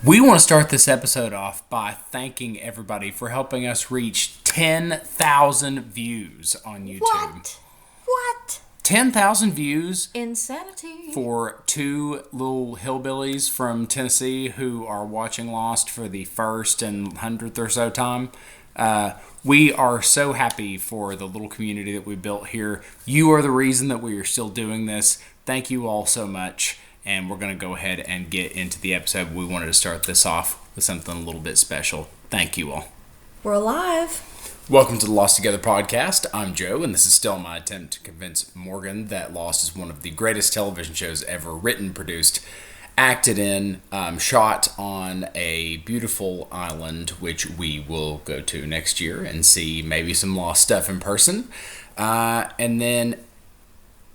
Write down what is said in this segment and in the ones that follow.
We want to start this episode off by thanking everybody for helping us reach 10,000 views on YouTube. What? 10,000 views Insanity. for two little hillbillies from Tennessee who are watching Lost for the first and 100th or so time. We are so happy for the little community that we built here. You are the reason that we are still doing this. Thank you all so much. And we're going to go ahead and get into the episode. We wanted to start this off with something a little bit special. Thank you all. We're alive. Welcome to the Lost Together podcast. I'm Joe, and this is still my attempt to convince Morgan that Lost is one of the greatest television shows ever written, produced, acted in, shot on a beautiful island, which we will go to next year and see maybe some Lost stuff in person. And then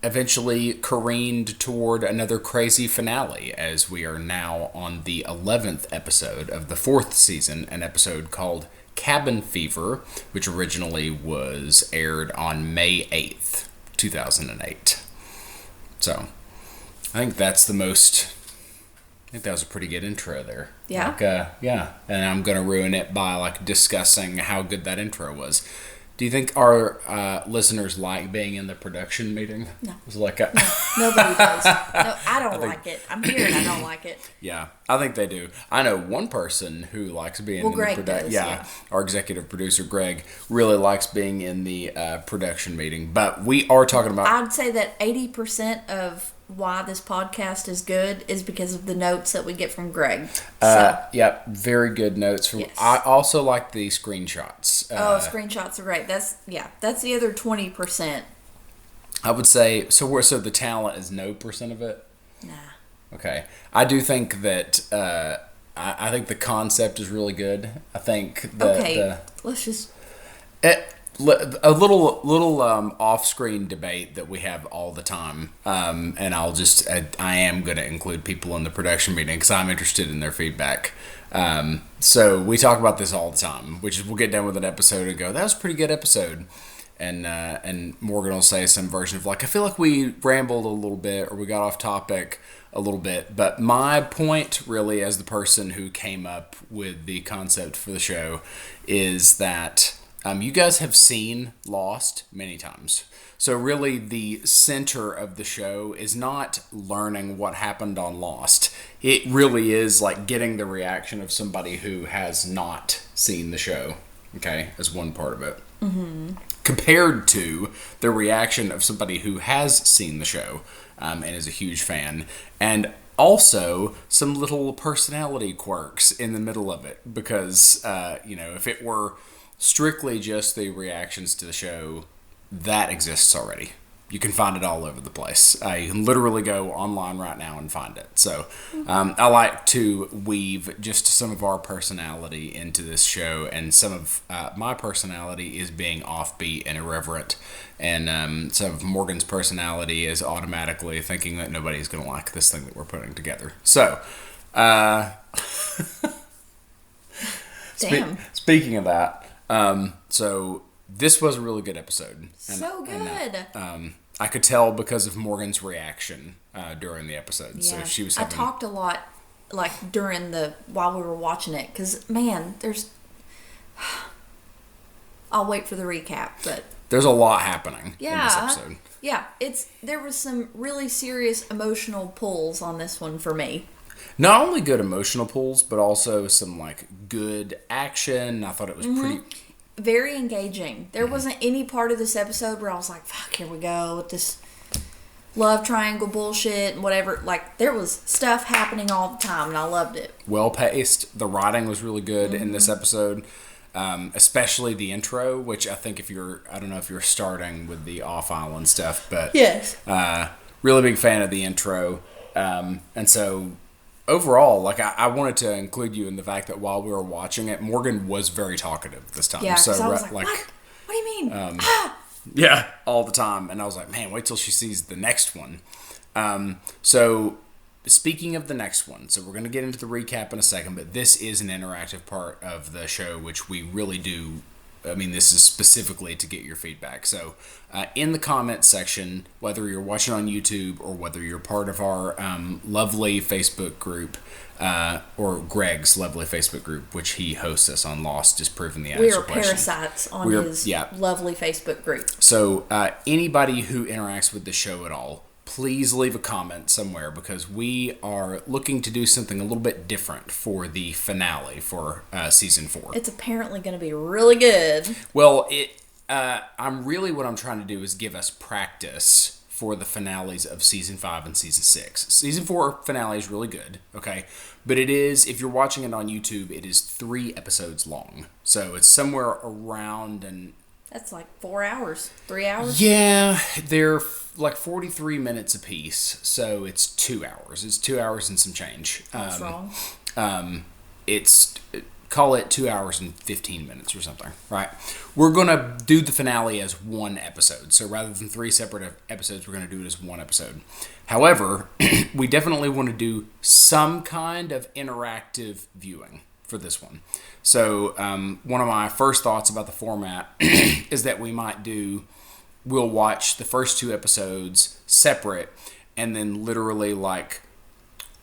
eventually careened toward another crazy finale, as we are now on the 11th episode of the 4th season, an episode called Cabin Fever, which originally was aired on May 8th, 2008. So, I think that was a pretty good intro there. Yeah. Yeah. And I'm going to ruin it by discussing how good that intro was. Do you think our listeners like being in the production meeting? No. It's like No, nobody does. No, I don't like it. I'm here and I don't like it. Yeah, I think they do. I know one person who likes being in Greg the production. does, Yeah, our executive producer Greg really likes being in the production meeting. But we are talking about. I'd say that 80% of why this podcast is good is because of the notes that we get from Greg. Yeah, very good notes. Yes. I also like the screenshots. Screenshots are great. That's the other 20%. I would say so. The talent is no percent of it. Nah. Okay, I do think that. I think the concept is really good. I think that. Let's just. A little off-screen debate that we have all the time, and I am going to include people in the production meeting because I'm interested in their feedback. So we talk about this all the time, which is we'll get done with an episode and go, that was a pretty good episode, and Morgan will say some version of I feel like we rambled a little bit or we got off topic a little bit. But my point really, as the person who came up with the concept for the show, is that you guys have seen Lost many times. So really the center of the show is not learning what happened on Lost. It really is getting the reaction of somebody who has not seen the show, okay, as one part of it. Mm-hmm. Compared to the reaction of somebody who has seen the show and is a huge fan. And also some little personality quirks in the middle of it. Because, if it were strictly just the reactions to the show, that exists already. You can find it all over the place. You can literally go online right now and find it. So I like to weave just some of our personality into this show, and some of my personality is being offbeat and irreverent, and some of Morgan's personality is automatically thinking that nobody's going to like this thing that we're putting together. So speaking of that, so this was a really good episode. So good. I could tell because of Morgan's reaction during the episode. Yeah. So she was. I talked a lot, while we were watching it, because man, I'll wait for the recap, but there's a lot happening in this episode. Yeah, there was some really serious emotional pulls on this one for me. Not only good emotional pulls, but also some good action. I thought it was pretty. Very engaging. There wasn't any part of this episode where I was like, fuck, here we go with this love triangle bullshit and whatever. There was stuff happening all the time, and I loved it. Well paced. The writing was really good in this episode, especially the intro, which I think I don't know if you're starting with the off-island stuff, but yes, really big fan of the intro. And so overall, I wanted to include you in the fact that while we were watching it, Morgan was very talkative this time. Yeah, because I was like, what? What do you mean? Yeah, all the time. And I was like, man, wait till she sees the next one. So speaking of the next one, so we're going to get into the recap in a second, but this is an interactive part of the show, which we really do this is specifically to get your feedback. So in the comments section, whether you're watching on YouTube or whether you're part of our lovely Facebook group, or Greg's lovely Facebook group, which he hosts us on Lost, is proving the answer. We are parasites on his lovely Facebook group. So anybody who interacts with the show at all, please leave a comment somewhere, because we are looking to do something a little bit different for the finale for season 4. It's apparently going to be really good. Well, what I'm trying to do is give us practice for the finales of season 5 and season 6. Season 4 finale is really good, okay? But it is, if you're watching it on YouTube, it is 3 episodes long. So it's somewhere around That's like 4 hours, 3 hours? Yeah, they're like 43 minutes apiece, so it's 2 hours. It's 2 hours and some change. That's wrong. Call it 2 hours and 15 minutes or something, right? We're going to do the finale as one episode. So rather than 3 separate episodes, we're going to do it as one episode. However, we definitely want to do some kind of interactive viewing for this one. So one of my first thoughts about the format is that we'll watch the first 2 episodes separate and then literally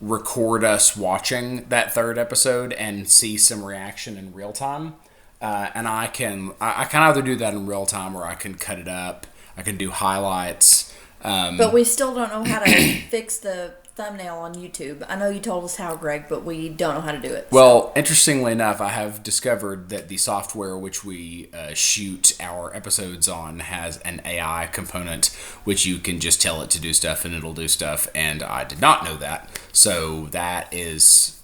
record us watching that 3rd episode and see some reaction in real time. And I can either do that in real time, or I can cut it up. I can do highlights. But we still don't know how to fix the thumbnail on YouTube. I know you told us how, Greg, but we don't know how to do it. Well, interestingly enough, I have discovered that the software which we shoot our episodes on has an AI component, which you can just tell it to do stuff and it'll do stuff, and I did not know that. So that is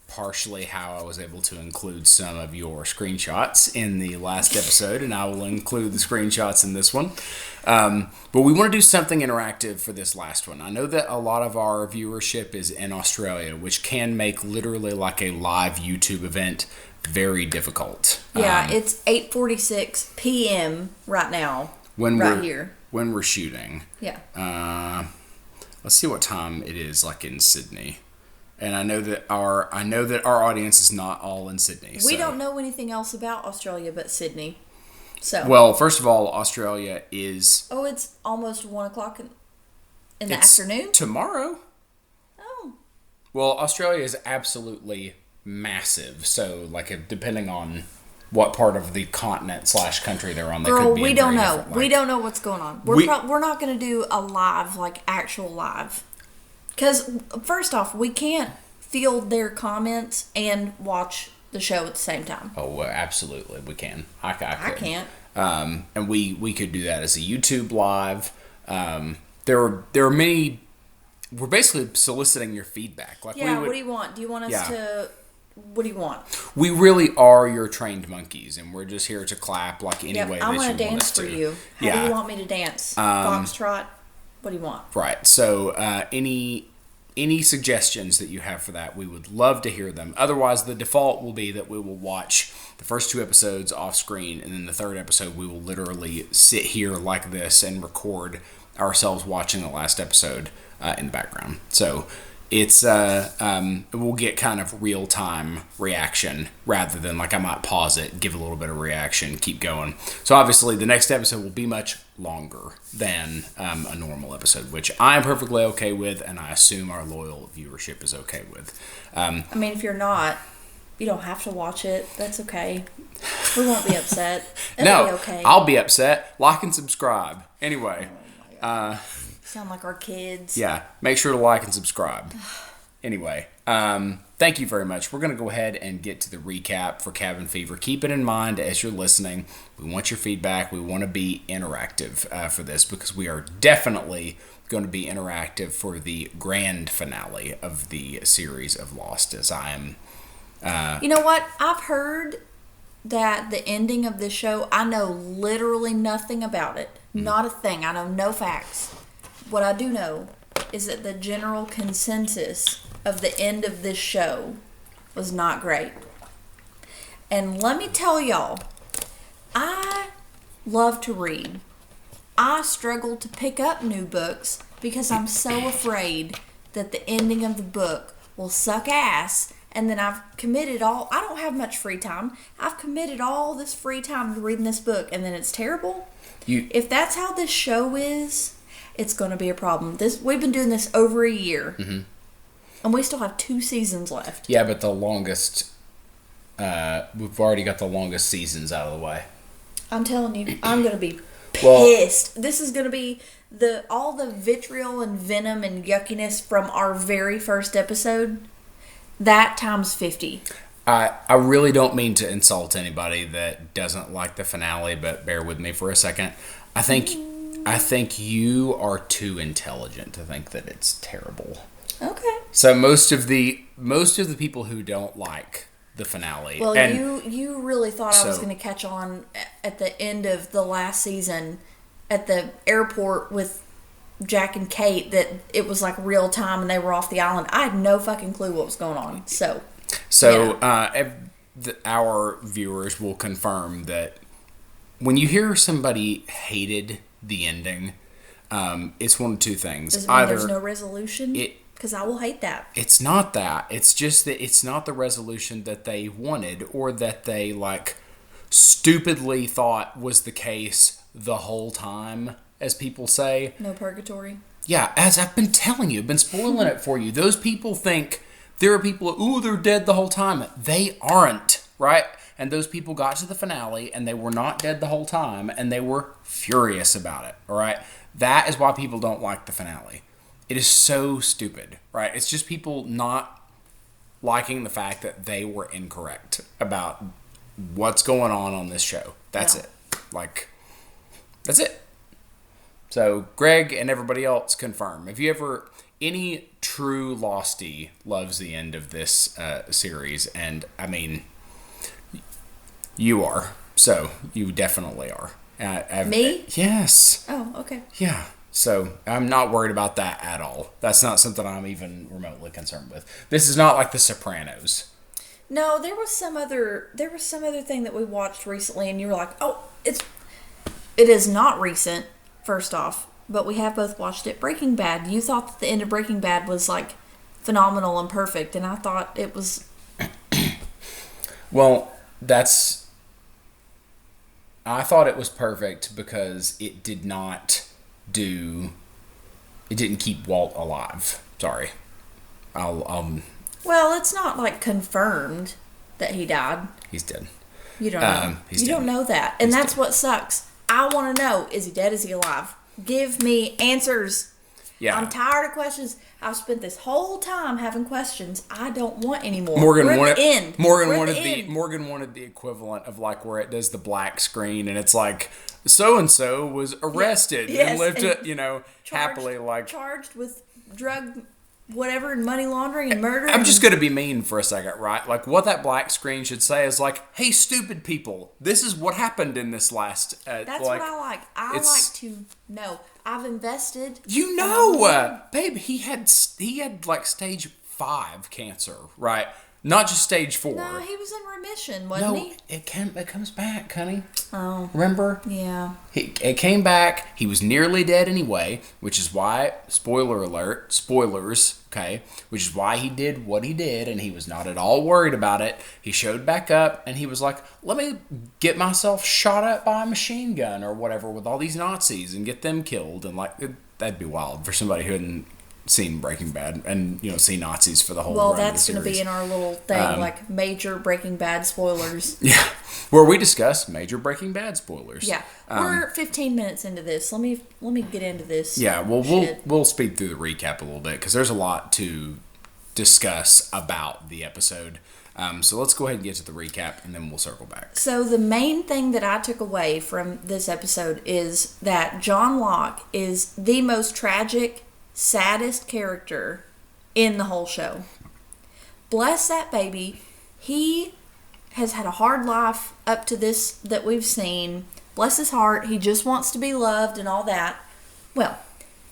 partially how I was able to include some of your screenshots in the last episode, and I will include the screenshots in this one. But we want to do something interactive for this last one. I know that a lot of our viewership is in Australia, which can make literally like a live YouTube event very difficult. Yeah, it's 8:46 p.m. right now, here. When we're shooting. Yeah. Let's see what time it is in Sydney. And I know that our audience is not all in Sydney. We don't know anything else about Australia but Sydney. So. Well, first of all, Australia is... Oh, it's almost 1 o'clock in the afternoon? Tomorrow. Oh. Well, Australia is absolutely massive. So, depending on what part of the continent / country they're on, they could be. We don't know. We don't know what's going on. We're not going to do a live, actual live. Because, first off, we can't field their comments and watch the show at the same time. Oh, well, absolutely, we can. I can't. And we could do that as a YouTube live. There are many... We're basically soliciting your feedback. What do you want? Do you want us to... What do you want? We really are your trained monkeys, and we're just here to clap any way that you want us to. I want to dance for you. How do you want me to dance? Foxtrot? What do you want? Right. So any suggestions that you have for that, we would love to hear them. Otherwise, the default will be that we will watch the first 2 episodes off screen, and then the 3rd episode we will literally sit here like this and record ourselves watching the last episode in the background. So it's we'll get kind of real time reaction rather than I might pause it, give a little bit of reaction, keep going. So obviously the next episode will be much longer than a normal episode, which I am perfectly okay with, and I assume our loyal viewership is okay with. If you're not, you don't have to watch it. That's okay. We won't be upset. It'll be okay. I'll be upset. Like and subscribe. Anyway. Sound like our kids. Yeah, make sure to like and subscribe. Anyway, thank you very much. We're going to go ahead and get to the recap for Cabin Fever. Keep it in mind as you're listening. We want your feedback. We want to be interactive for this, because we are definitely going to be interactive for the grand finale of the series of Lost, as I am. You know what? I've heard that the ending of this show, I know literally nothing about it. Not a thing. I know no facts. What I do know is that the general consensus of the end of this show was not great. And let me tell y'all, I love to read. I struggle to pick up new books because I'm so afraid that the ending of the book will suck ass and then I've committed all. I don't have much free time. I've committed all this free time to reading this book, and then it's terrible. If that's how this show is, it's going to be a problem. We've been doing this over a year, and we still have 2 seasons left. Yeah, but the longest. We've already got the longest seasons out of the way. I'm telling you, I'm going to be pissed. This is going to be all the vitriol and venom and yuckiness from our very first episode. That times 50. I really don't mean to insult anybody that doesn't like the finale, but bear with me for a second. I think you are too intelligent to think that it's terrible. Okay. So most of the people who don't like the finale. Well, you really thought I was going to catch on at the end of the last season at the airport with Jack and Kate that it was like real time and they were off the island. I had no fucking clue what was going on. So yeah. Our viewers will confirm that when you hear somebody hated the ending, it's one of 2 things. Does it mean there's no resolution? Because I will hate that. It's not that. It's just that it's not the resolution that they wanted or that they stupidly thought was the case the whole time, as people say. No purgatory. Yeah, as I've been telling you, I've been spoiling it for you. Those people think there are people, they're dead the whole time. They aren't, right? And those people got to the finale and they were not dead the whole time and they were furious about it, all right? That is why people don't like the finale. It is so stupid, right? It's just people not liking the fact that they were incorrect about what's going on this show. That's it. That's it. So, Greg and everybody else confirm. If you ever... Any true Lostie loves the end of this series, and, I mean, you are. So, you definitely are. Me? Yes. Oh, okay. Yeah. So, I'm not worried about that at all. That's not something I'm even remotely concerned with. This is not like The Sopranos. No, there was some other thing that we watched recently, and you were like, "Oh, it is not recent." First off, but we have both watched it. Breaking Bad. You thought that the end of Breaking Bad was phenomenal and perfect, and I thought it was. Well, I thought it was perfect because it didn't keep Walt alive. Sorry. Well, it's not confirmed that he died. He's dead. You don't know. You don't know that. And that's what sucks. I want to know, is he dead? Is he alive? Give me answers. Yeah. I'm tired of questions. I've spent this whole time having questions. I don't want any more. Morgan wanted the equivalent of where it does the black screen and it's so-and-so was arrested and lived happily charged with drug whatever and money laundering and murder. I'm just going to be mean for a second, right? What that black screen should say is hey, stupid people, this is what happened in this last... That's what I like. I like to know. I've invested. You know, babe, he had stage 5 cancer, right? Not just stage 4. No, he was in remission, wasn't he? It comes back, honey. Oh. Remember? Yeah. It came back. He was nearly dead anyway, which is why, spoiler alert, spoilers, okay, which is why he did what he did, and he was not at all worried about it. He showed back up, and he was like, let me get myself shot up by a machine gun or whatever with all these Nazis and get them killed. And, that'd be wild for somebody who hadn't seen Breaking Bad and see Nazis for the whole run that's of the going to be in our little thing major Breaking Bad spoilers. Yeah, where we discuss major Breaking Bad spoilers. Yeah, we're 15 minutes into this. Let me get into this. Yeah, well, we'll speed through the recap a little bit because there's a lot to discuss about the episode. So let's go ahead and get to the recap and then we'll circle back. So the main thing that I took away from this episode is that John Locke is the most tragic, saddest character in the whole show. Bless that baby. He has had a hard life up to this that we've seen. Bless his heart. He just wants to be loved and all that. Well,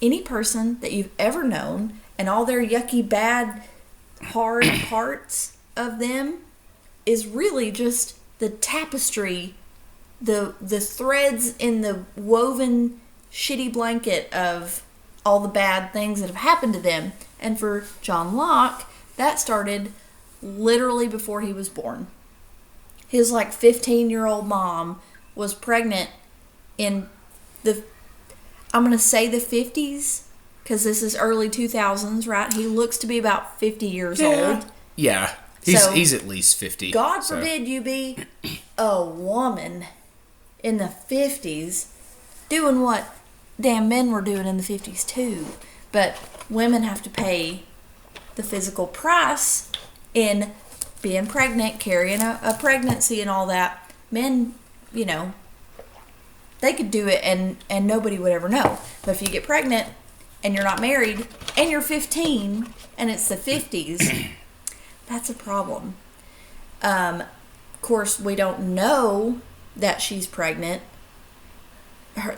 any person that you've ever known and all their yucky, bad, hard parts of them is really just the tapestry, the threads in the woven shitty blanket of all the bad things that have happened to them. And for John Locke, that started literally before he was born. His 15-year-old mom was pregnant in I'm going to say the 50s, because this is early 2000s, right? He looks to be about 50 years old. Yeah. He's at least 50. God forbid you be a woman in the 50s doing what damn men were doing in the 50s too. But women have to pay the physical price in being pregnant, carrying a pregnancy and all that. Men, they could do it and nobody would ever know. But if you get pregnant and you're not married and you're 15 and it's the 50s, that's a problem. Of course, we don't know that she's pregnant.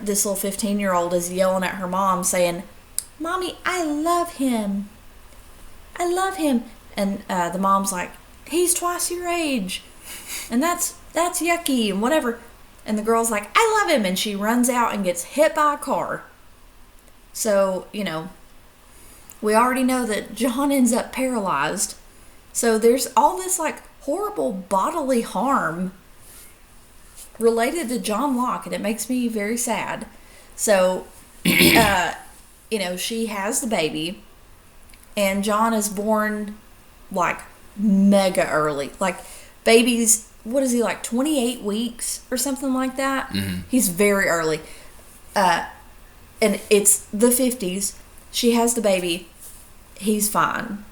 This little 15-year-old is yelling at her mom saying, "Mommy, I love him. I love him." And the mom's like, "He's twice your age. And that's yucky," and whatever. And the girl's like, "I love him." And she runs out and gets hit by a car. So, we already know that John ends up paralyzed. So there's all this horrible bodily harm related to John Locke, and it makes me very sad. So, she has the baby, and John is born mega early. Babies, what is he, 28 weeks or something like that? Mm-hmm. He's very early. And it's the 50s. She has the baby. He's fine.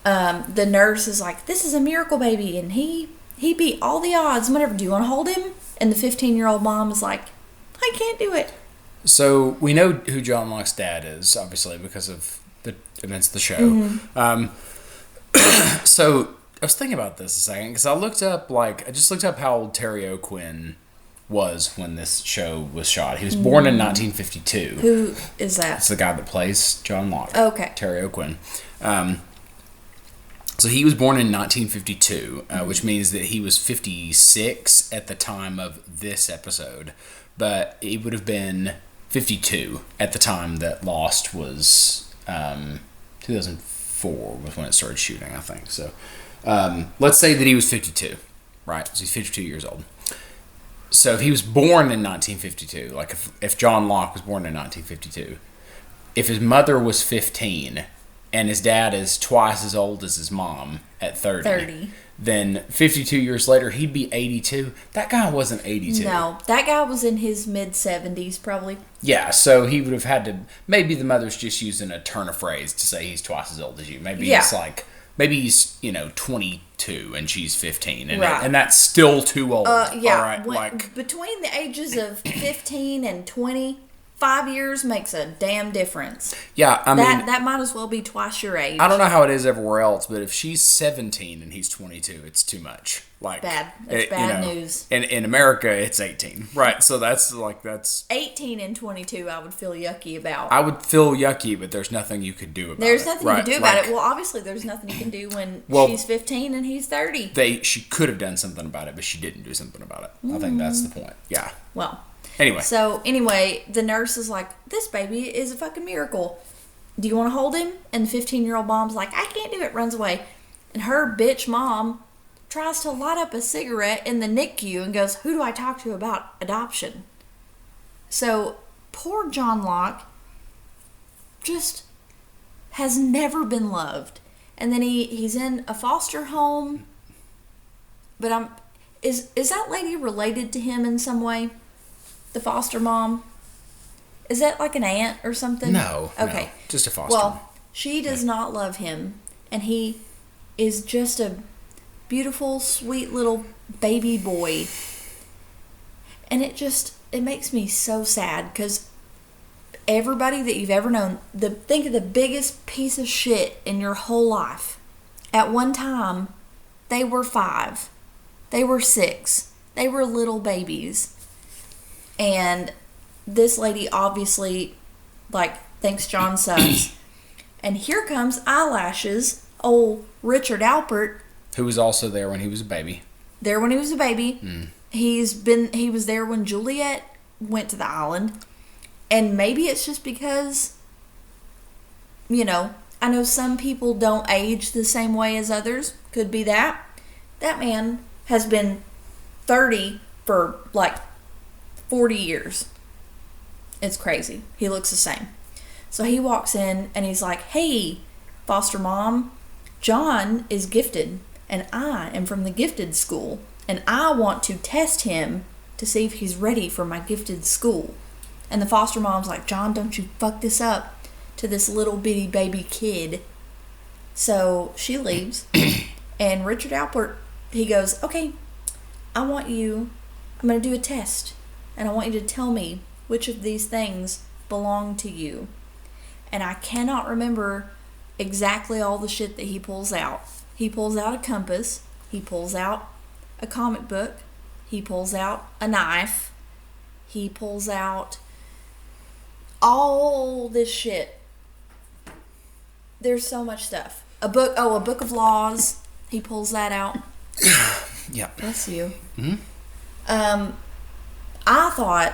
The nurse is like, "This is a miracle baby, and he beat all the odds, whatever. Do you want to hold him?" And the 15-year-old mom is like, "I can't do it." So we know who John Locke's dad is, obviously, because of the events of the show. Mm-hmm. So I was thinking about this a second, because I just looked up how old Terry O'Quinn was when this show was shot. He was born in 1952. Who is that? It's the guy that plays John Locke. Okay. Terry O'Quinn. So he was born in 1952, which means that he was 56 at the time of this episode. But he would have been 52 at the time that Lost was 2004 was when it started shooting, I think. So let's say that he was 52, right? So he's 52 years old. So if he was born in 1952, if John Locke was born in 1952, if his mother was 15 and his dad is twice as old as his mom at 30, then 52 years later, he'd be 82. That guy wasn't 82. No, that guy was in his mid-70s probably. Yeah, so he would have had to... Maybe the mother's just using a turn of phrase to say he's twice as old as you. Maybe he's 22 and she's 15. And that's still too old. Yeah, all right? Between the ages of 15 and 20... 5 years makes a damn difference. Yeah, I mean... That might as well be twice your age. I don't know how it is everywhere else, but if she's 17 and he's 22, it's too much. Bad. It's bad news. In America, it's 18. Right, so that's... 18 and 22 I would feel yucky about. I would feel yucky, but there's nothing you could do about it. There's nothing you can do about it. Well, obviously, there's nothing you can do when she's 15 and he's 30. She could have done something about it, but she didn't do something about it. I think that's the point. Yeah. Well... Anyway, the nurse is like, "This baby is a fucking miracle. Do you want to hold him?" And the 15-year-old mom's like, "I can't do it," runs away. And her bitch mom tries to light up a cigarette in the NICU and goes, "Who do I talk to about adoption?" So, poor John Locke just has never been loved. And then he's in a foster home. But is that lady related to him in some way? The foster mom? Is that like an aunt or something? No. Okay. No, just a foster. Well, she does not love him. And he is just a beautiful, sweet little baby boy. And it makes me so sad because everybody that you've ever known, think of the biggest piece of shit in your whole life. At one time, they were 5. They were 6. They were little babies. And this lady obviously, thinks John sucks. And here comes Eyelashes, old Richard Alpert. Who was also there when he was a baby. Mm. He was there when Juliet went to the island. And maybe it's just because, I know some people don't age the same way as others. Could be that. That man has been 30 for like 40 years. It's crazy. He looks the same. So he walks in and he's like, hey, foster mom, John is gifted and I am from the gifted school and I want to test him to see if he's ready for my gifted school. And the foster mom's like, John, don't you fuck this up to this little bitty baby kid. So she leaves and Richard Alpert, he goes, okay, I'm going to do a test and I want you to tell me which of these things belong to you. And I cannot remember exactly all the shit that he pulls out. He pulls out a compass. He pulls out a comic book. He pulls out a knife. He pulls out all this shit. There's so much stuff. A book of laws. He pulls that out. Yeah. Bless you. Mm-hmm. I thought,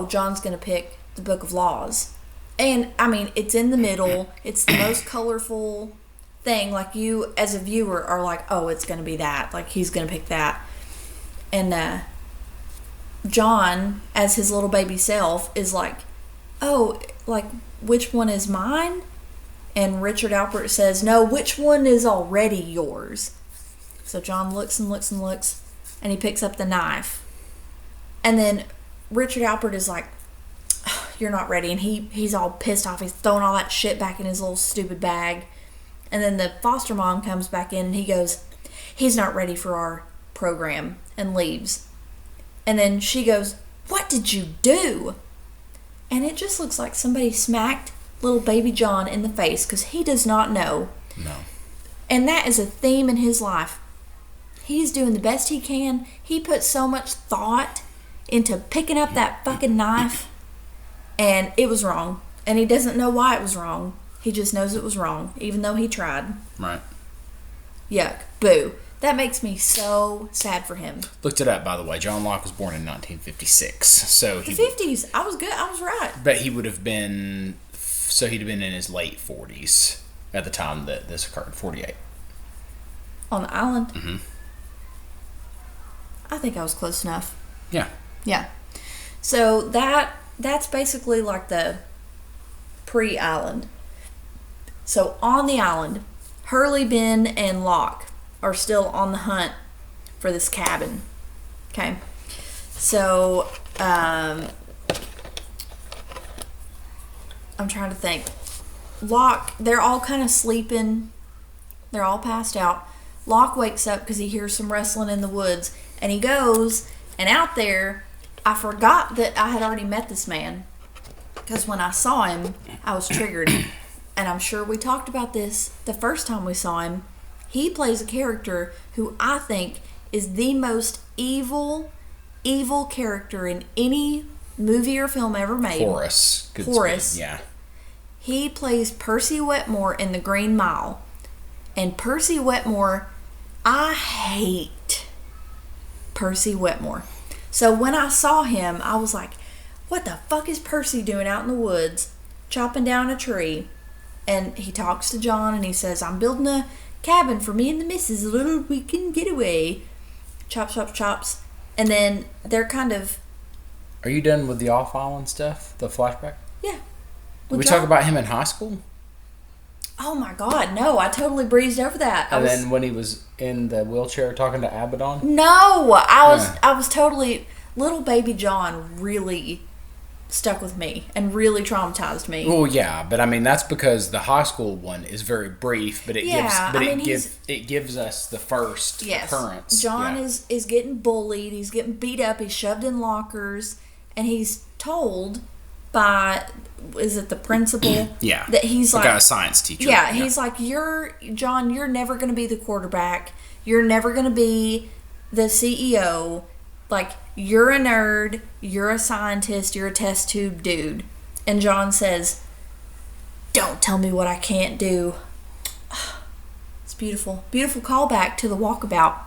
John's going to pick the book of laws. And, I mean, it's in the middle. It's the most colorful thing. Like, you, as a viewer, are like, it's going to be that. Like, he's going to pick that. And John, as his little baby self, is like, which one is mine? And Richard Alpert says, no, which one is already yours? So John looks and looks and looks, and he picks up the knife. And then Richard Alpert is like, you're not ready. And he's all pissed off. He's throwing all that shit back in his little stupid bag. And then the foster mom comes back in and he goes, he's not ready for our program, and leaves. And then she goes, what did you do? And it just looks like somebody smacked little baby John in the face because he does not know. No. And that is a theme in his life. He's doing the best he can. He put so much thought into picking up that fucking knife, and it was wrong. And he doesn't know why it was wrong. He just knows it was wrong, even though he tried. Right. Yuck. Boo. That makes me so sad for him. Looked it up, by the way. John Locke was born in 1956. So the 50s. I was good. I was right. But he would have been... So he'd have been in his late 40s at the time that this occurred. 48. On the island? Mm-hmm. I think I was close enough. Yeah. Yeah. So that's basically like the pre-island. So on the island, Hurley, Ben, and Locke are still on the hunt for this cabin. Okay. So, I'm trying to think. Locke, they're all kind of sleeping. They're all passed out. Locke wakes up because he hears some rustling in the woods. And he goes, and out there, I forgot that I had already met this man. Because when I saw him, I was triggered. And I'm sure we talked about this the first time we saw him. He plays a character who I think is the most evil character in any movie or film ever made. Horace. Yeah. He plays Percy Wetmore in The Green Mile. And Percy Wetmore, I hate Percy Wetmore. So when I saw him, I was like, what the fuck is Percy doing out in the woods, chopping down a tree? And he talks to John and he says, I'm building a cabin for me and the missus, a little weekend getaway. Chops, chops, chops. And then they're kind of... Are you done with the off-island stuff? The flashback? Yeah. Did we talk about him in high school? Oh my God, no. I totally breezed over that. And then when he was in the wheelchair talking to Abaddon? No, I was totally... Little baby John really stuck with me and really traumatized me. Well, yeah, but I mean that's because the high school one is very brief, but it gives us the first occurrence. John is getting bullied, he's getting beat up, he's shoved in lockers, and he's told by the principal? Yeah. That he's like a science teacher. Yeah, he's like, you're never gonna be the quarterback, you're never gonna be the CEO. Like, you're a nerd, you're a scientist, you're a test tube dude. And John says, don't tell me what I can't do. It's beautiful. Beautiful callback to the Walkabout.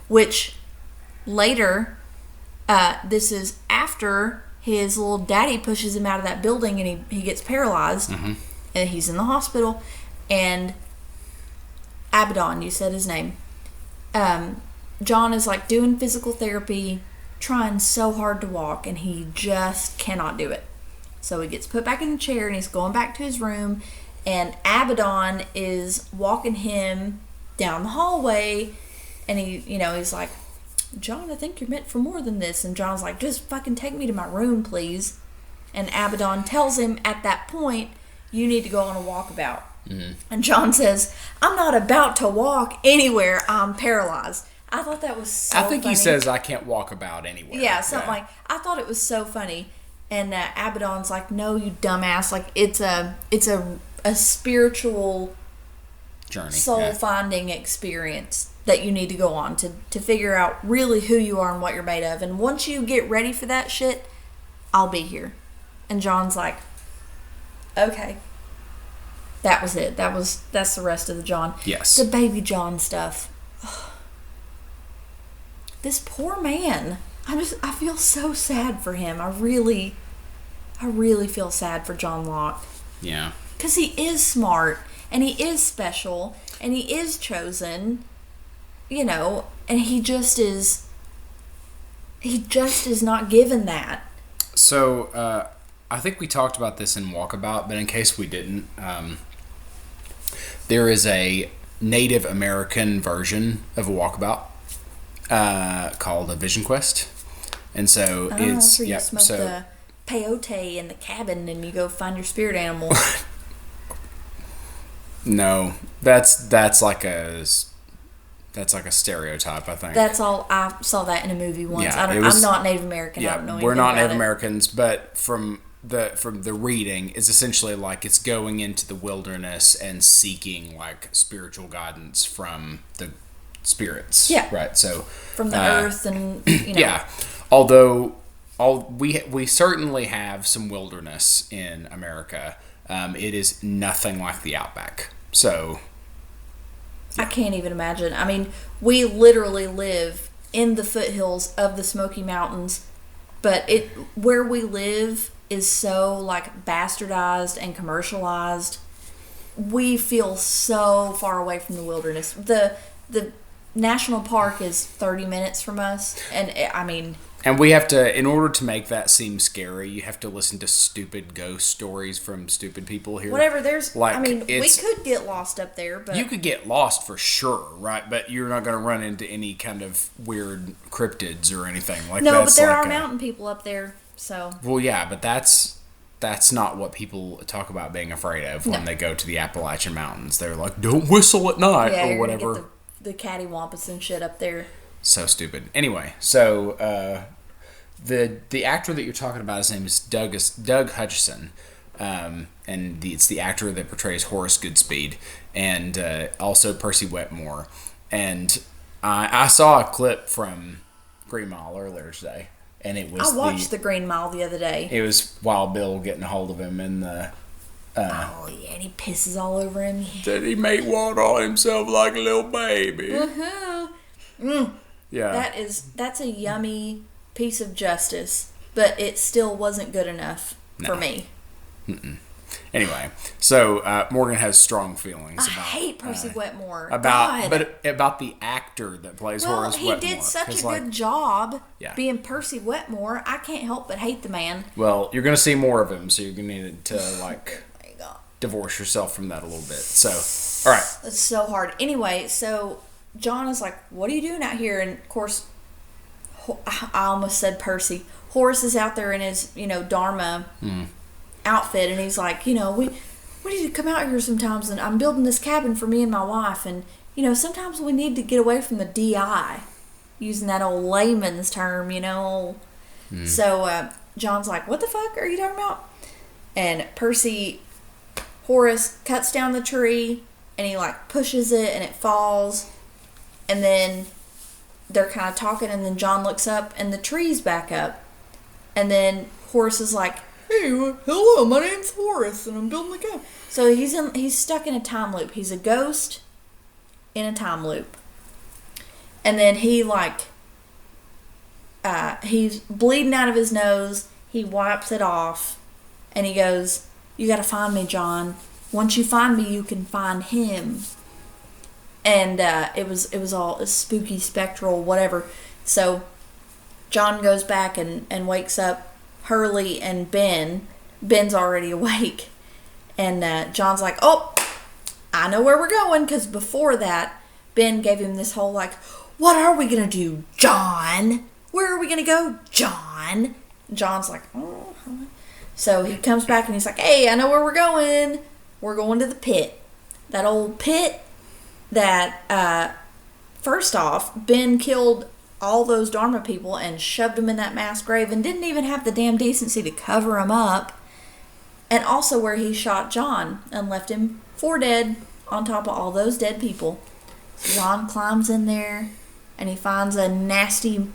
Which, later, this is after his little daddy pushes him out of that building and he gets paralyzed. Mm-hmm. And he's in the hospital. And Abaddon, you said his name. John is like doing physical therapy, trying so hard to walk, and he just cannot do it. So he gets put back in the chair and he's going back to his room, and Abaddon is walking him down the hallway, and he's like, John, I think you're meant for more than this. And John's like, just fucking take me to my room, please. And Abaddon tells him at that point, you need to go on a walkabout. Mm-hmm. And John says, I'm not about to walk anywhere. I'm paralyzed. I thought that was so funny. I think he says, I can't walk about anywhere. Yeah, something like, I thought it was so funny. And Abaddon's like, no, you dumbass. Like, it's a spiritual journey, soul-finding experience that you need to go on to figure out really who you are and what you're made of. And once you get ready for that shit, I'll be here. And John's like, okay. That was it. That's the rest of the John. Yes. The baby John stuff. This poor man. I feel so sad for him. I really feel sad for John Locke. Yeah. Because he is smart, and he is special, and he is chosen, and he just is not given that. So, I think we talked about this in Walkabout, but in case we didn't, there is a Native American version of a Walkabout called a Vision Quest. And so it's... you smoke the peyote in the cabin and you go find your spirit animal. No, that's like a stereotype, I think. That's all. I saw that in a movie once. Yeah, I'm not Native American. Yeah, I don't know we're not Native it. Americans, but from the reading, it's essentially like it's going into the wilderness and seeking like spiritual guidance from the spirits. Yeah. Right. So from the earth and Yeah. Although we certainly have some wilderness in America. It is nothing like the outback. So I can't even imagine. I mean, we literally live in the foothills of the Smoky Mountains, but where we live is so like bastardized and commercialized. We feel so far away from the wilderness. The national park is 30 minutes from us, and and we have to, in order to make that seem scary, you have to listen to stupid ghost stories from stupid people here. Whatever, we we could get lost up there, but... You could get lost for sure, right? But you're not going to run into any kind of weird cryptids or anything like that. No, but there are mountain people up there, so... Well, yeah, but that's not what people talk about being afraid of when they go to the Appalachian Mountains. They're like, don't whistle at night or whatever. Get the cattywampus and shit up there. So stupid. Anyway, so the actor that you're talking about, his name is Doug Hutchison, and it's the actor that portrays Horace Goodspeed, and also Percy Wetmore. And I saw a clip from Green Mile earlier today, and it was I watched the Green Mile the other day. It was Wild Bill getting a hold of him in the... oh yeah, and he pisses all over him. That he made water on himself like a little baby. Yeah, that's a yummy piece of justice, but it still wasn't good enough for me. Mm-mm. Anyway, so Morgan has strong feelings about... I hate Percy Wetmore. About the actor that plays Horace Wetmore. He did such a good job being Percy Wetmore. I can't help but hate the man. Well, you're going to see more of him, so you're going to need to divorce yourself from that a little bit. So, all right. It's so hard. Anyway, so John is like, what are you doing out here? And of course, I almost said Percy. Horace is out there in his, Dharma outfit, and he's like, we need to come out here sometimes, and I'm building this cabin for me and my wife, and, sometimes we need to get away from the DI, using that old layman's term, So John's like, what the fuck are you talking about? And Horace cuts down the tree, and he pushes it, and it falls, and then they're kind of talking, and then John looks up, and the tree's back up, and then Horace is like, hey, hello, my name's Horace, and I'm building the cabin. So he's stuck in a time loop. He's a ghost in a time loop, and then he he's bleeding out of his nose. He wipes it off, and he goes, you got to find me, John. once you find me, you can find him. And it was all spooky, spectral, whatever. So John goes back and wakes up Hurley and Ben. Ben's already awake. And John's like, oh, I know where we're going. Because before that, Ben gave him this whole like, what are we going to do, John? Where are we going to go, John? John's like, oh. So he comes back and he's like, hey, I know where we're going. We're going to the pit. That old pit that, first off, Ben killed all those Dharma people and shoved them in that mass grave and didn't even have the damn decency to cover them up. And also where he shot John and left him for dead on top of all those dead people. So John climbs in there and he finds a nasty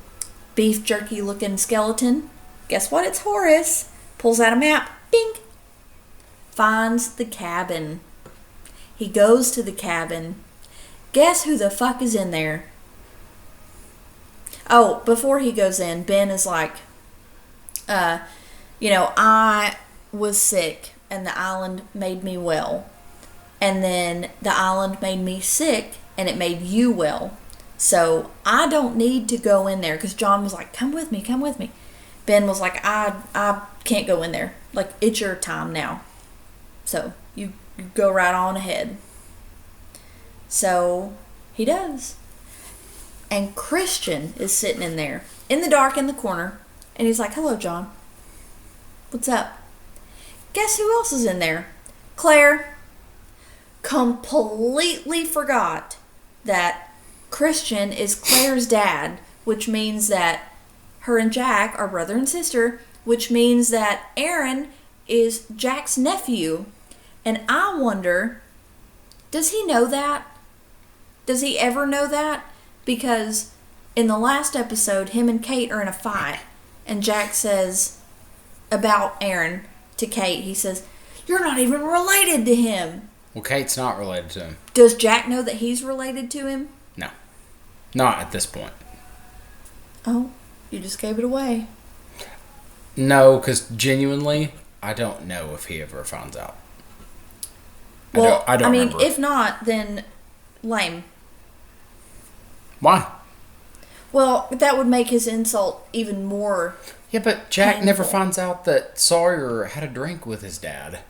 beef jerky looking skeleton. Guess what? It's Horace. Pulls out a map. Bing! Finds the cabin. He goes to the cabin. Guess who the fuck is in there? Oh, before he goes in, Ben is like, I was sick and the island made me well. And then the island made me sick and it made you well. So I don't need to go in there. Because John was like, come with me. Ben was like, I can't go in there. Like, it's your time now. So you go right on ahead. So he does. And Christian is sitting in there, in the dark in the corner. And he's like, hello, John. What's up? Guess who else is in there? Claire. Completely forgot that Christian is Claire's dad, which means that her and Jack are brother and sister, which means that Aaron is Jack's nephew. And I wonder, does he know that? Does he ever know that? Because in the last episode, him and Kate are in a fight. And Jack says about Aaron to Kate, he says, you're not even related to him. Well, Kate's not related to him. Does Jack know that he's related to him? No. Not at this point. Oh, you just gave it away. No, because genuinely, I don't know if he ever finds out. Well, I don't remember. if not, then lame. Why? Well, that would make his insult even more. Yeah, but Jack painful. never finds out that Sawyer had a drink with his dad.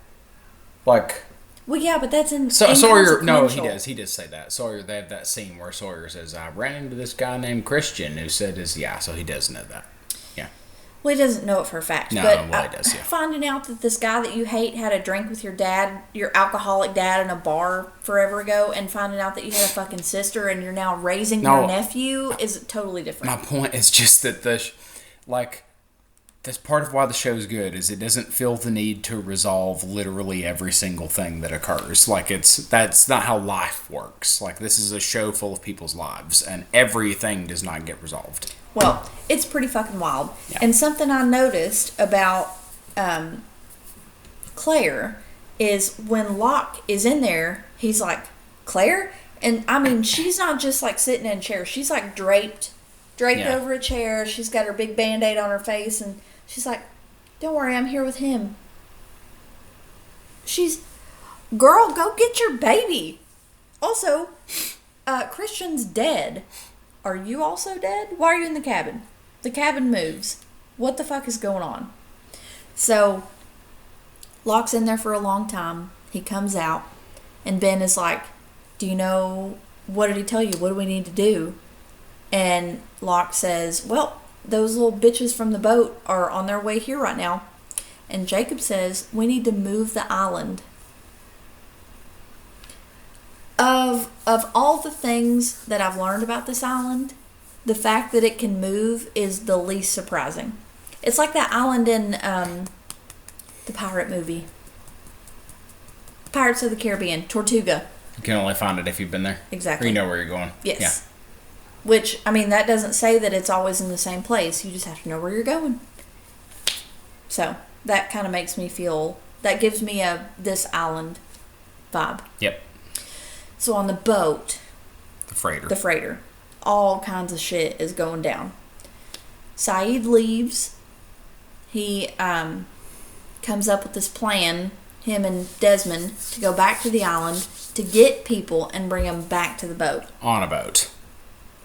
Like... Well, yeah, but that's Sawyer, no, he does. He does say that. Sawyer, they have that scene where Sawyer says, I ran into this guy named Christian who said his, yeah, so he does know that. Yeah. Well, he doesn't know it for a fact. No, but well, he does, yeah. Finding out that this guy that you hate had a drink with your dad, your alcoholic dad, in a bar forever ago, and finding out that you had a fucking sister and you're now raising your nephew is totally different. My point is just that that's part of why the show's good, is it doesn't feel the need to resolve literally every single thing that occurs. Like, that's not how life works. Like, this is a show full of people's lives, and everything does not get resolved. Well, it's pretty fucking wild. Yeah. And something I noticed about Claire is when Locke is in there, he's like, Claire? And, I mean, she's not just, like, sitting in a chair. She's, like, draped over a chair. She's got her big Band-Aid on her face, and she's like, don't worry, I'm here with him. Girl, go get your baby. Also, Christian's dead. Are you also dead? Why are you in the cabin? The cabin moves. What the fuck is going on? So, Locke's in there for a long time. He comes out, and Ben is like, do you know, what did he tell you? What do we need to do? And Locke says, well, those little bitches from the boat are on their way here right now. And Jacob says, we need to move the island. Of all the things that I've learned about this island, the fact that it can move is the least surprising. It's like that island in the pirate movie. Pirates of the Caribbean, Tortuga. You can only find it if you've been there. Exactly. Or you know where you're going. Yes. Yeah. Which, I mean, that doesn't say that it's always in the same place. You just have to know where you're going. So, that kind of makes me feel... That gives me a this island vibe. Yep. So, on the boat... The freighter. All kinds of shit is going down. Saeed leaves. He comes up with this plan him and Desmond, to go back to the island to get people and bring them back to the boat. On a boat.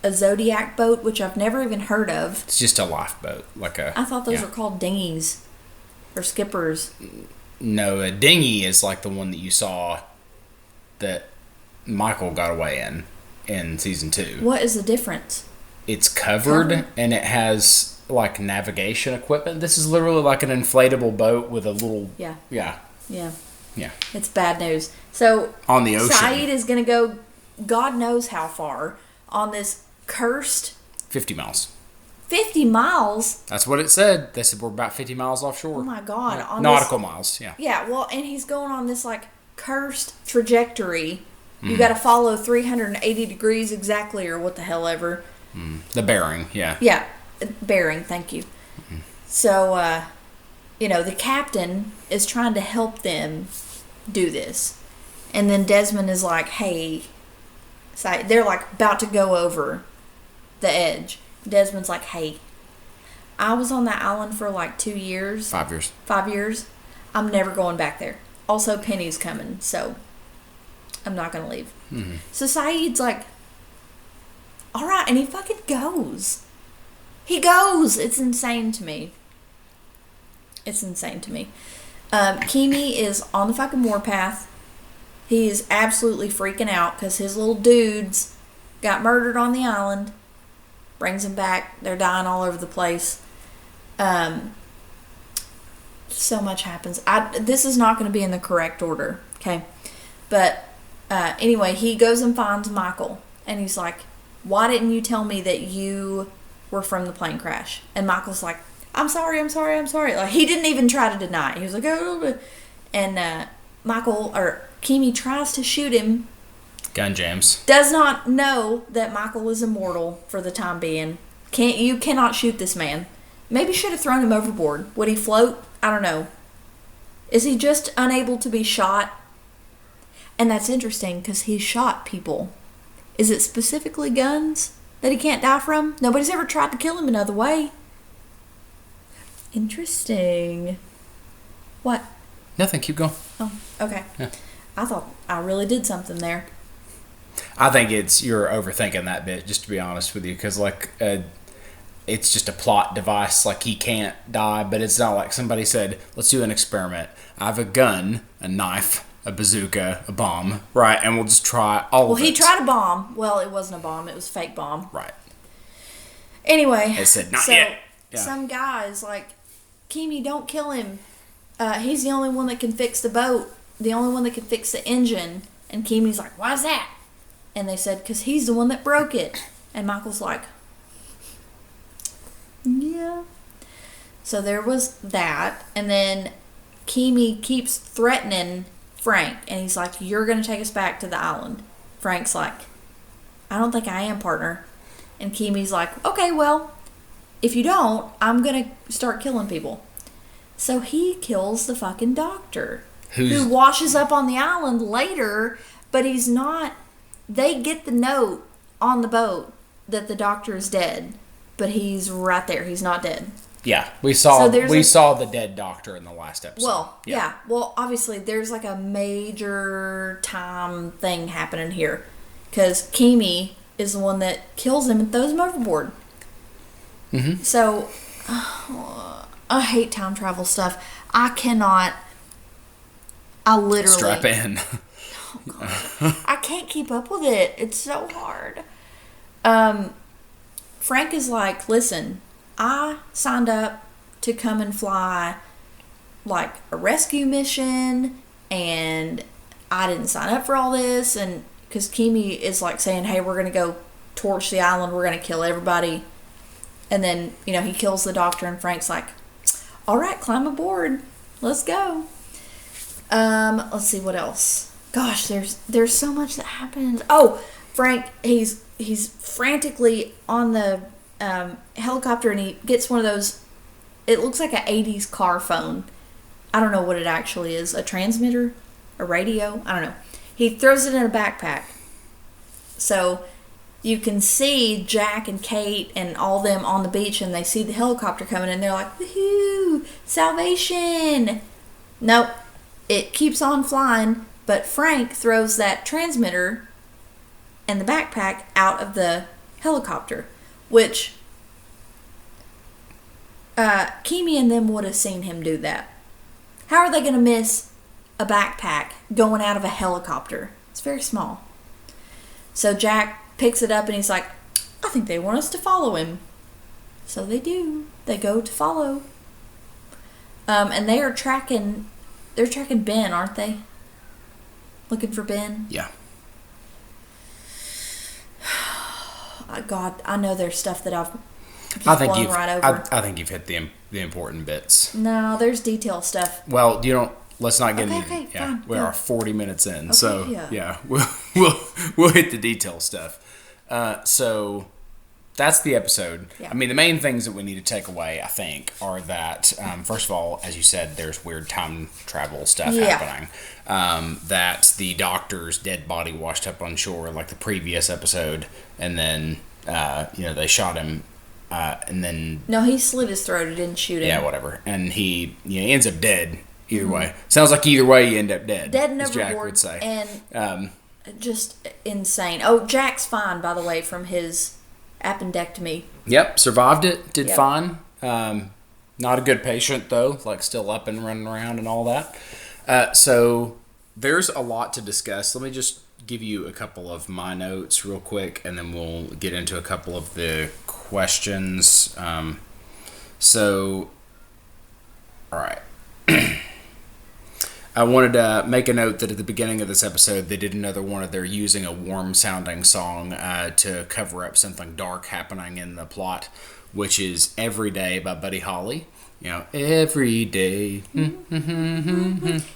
A Zodiac boat, which I've never even heard of. It's just a lifeboat. I thought those were called dinghies. Or skippers. No, a dinghy is like the one that you saw that Michael got away in season 2. What is the difference? It's covered and it has like navigation equipment. This is literally like an inflatable boat with a little... Yeah. It's bad news. So on the ocean, Saeed is going to go God knows how far on this cursed 50 miles. 50 miles? That's what it said. They said we're about 50 miles offshore. Oh my God. Yeah. On Nautical miles, yeah. Yeah, well, and he's going on this like cursed trajectory. You got to follow 380 degrees exactly, or what the hell ever. The bearing, yeah. Yeah, bearing, thank you. So, the captain is trying to help them do this. And then Desmond is like, hey, so they're like about to go over the edge. Desmond's like, hey, I was on that island for like 2 years. 5 years. 5 years. I'm never going back there. Also, Penny's coming, so I'm not going to leave. Mm-hmm. So Saeed's like, all right, and he fucking goes. He goes. It's insane to me. Kimi is on the fucking warpath. He is absolutely freaking out because his little dudes got murdered on the island. Brings them back. They're dying all over the place. So much happens. This is not going to be in the correct order, okay? But anyway, he goes and finds Michael. And he's like, why didn't you tell me that you were from the plane crash? And Michael's like, I'm sorry. Like, he didn't even try to deny it. He was like, oh. And Kimi tries to shoot him. Gun jams. Does not know that Michael is immortal for the time being. You cannot shoot this man. Maybe should have thrown him overboard. Would he float? I don't know. Is he just unable to be shot? And that's interesting because he shot people. Is it specifically guns that he can't die from? Nobody's ever tried to kill him another way. Interesting. What? Nothing. Keep going. Oh, okay. Yeah. I thought I really did something there. I think you're overthinking that bit, just to be honest with you, because it's just a plot device. Like, he can't die, but it's not like somebody said, let's do an experiment. I have a gun, a knife, a bazooka, a bomb, right? And we'll just try all of it. Well, he tried a bomb. Well, it wasn't a bomb. It was a fake bomb. Right. Anyway. It said, not yet. Yeah. Some guy's like, Kimi, don't kill him. He's the only one that can fix the boat. The only one that can fix the engine. And Kimi's like, why's that? And they said, because he's the one that broke it. And Michael's like, yeah. So there was that. And then Kimi keeps threatening Frank. And he's like, you're going to take us back to the island. Frank's like, I don't think I am, partner. And Kimi's like, okay, well, if you don't, I'm going to start killing people. So he kills the fucking doctor. Who washes up on the island later, but he's not... They get the note on the boat that the doctor is dead, but he's right there. He's not dead. Yeah, we saw the dead doctor in the last episode. Well, yeah. Well, obviously, there's like a major time thing happening here. Because Kimi is the one that kills him and throws him overboard. Mm-hmm. So, I hate time travel stuff. I cannot... I literally... Strap in. Oh, God. I can't keep up with it. It's so hard. Frank is like, listen, I signed up to come and fly like a rescue mission, and I didn't sign up for all this. And because Kimi is like saying, hey, we're going to go torch the island. We're going to kill everybody. And then, he kills the doctor, and Frank's like, all right, climb aboard. Let's go. Let's see what else. Gosh, there's so much that happens. Oh, Frank, he's frantically on the helicopter, and he gets one of those. It looks like an 80s car phone. I don't know what it actually is. A transmitter? A radio? I don't know. He throws it in a backpack. So you can see Jack and Kate and all them on the beach, and they see the helicopter coming, and they're like, woohoo, salvation. Nope. it keeps on flying, but Frank throws that transmitter and the backpack out of the helicopter, which Kimi and them would have seen him do that. How are they going to miss a backpack going out of a helicopter? It's very small. So Jack picks it up and he's like, I think they want us to follow him. So they do. They go to follow. And they're tracking Ben, aren't they? Looking for Ben? Yeah. God, I know there's stuff that I've just I think blown you've right over. I think you've hit the important bits. No, there's detail stuff. Well, you don't. Let's not get into. Okay, Yeah, fine, we go. are 40 minutes in, Okay, so yeah. we'll hit the detail stuff. So that's the episode. Yeah. I mean, the main things that we need to take away, I think, are that first of all, as you said, there's weird time travel stuff happening. That the doctor's dead body washed up on shore, like the previous episode, and then they shot him, and then No, he slit his throat. He didn't shoot him. yeah, whatever, and he ends up dead. Either way, sounds like either way you end up dead. Dead and as Jack overboard, would say. and just insane. Oh, Jack's fine, by the way, from his appendectomy. Yep, survived it. Did Yep. fine. Not a good patient though, like still up and running around and all that. So there's a lot to discuss. Let me just give you a couple of my notes real quick, and then we'll get into a couple of the questions. All right. I wanted to make a note that at the beginning of this episode, they did another one of their using a warm-sounding song to cover up something dark happening in the plot, which is "Every Day" by Buddy Holly. You know, every day.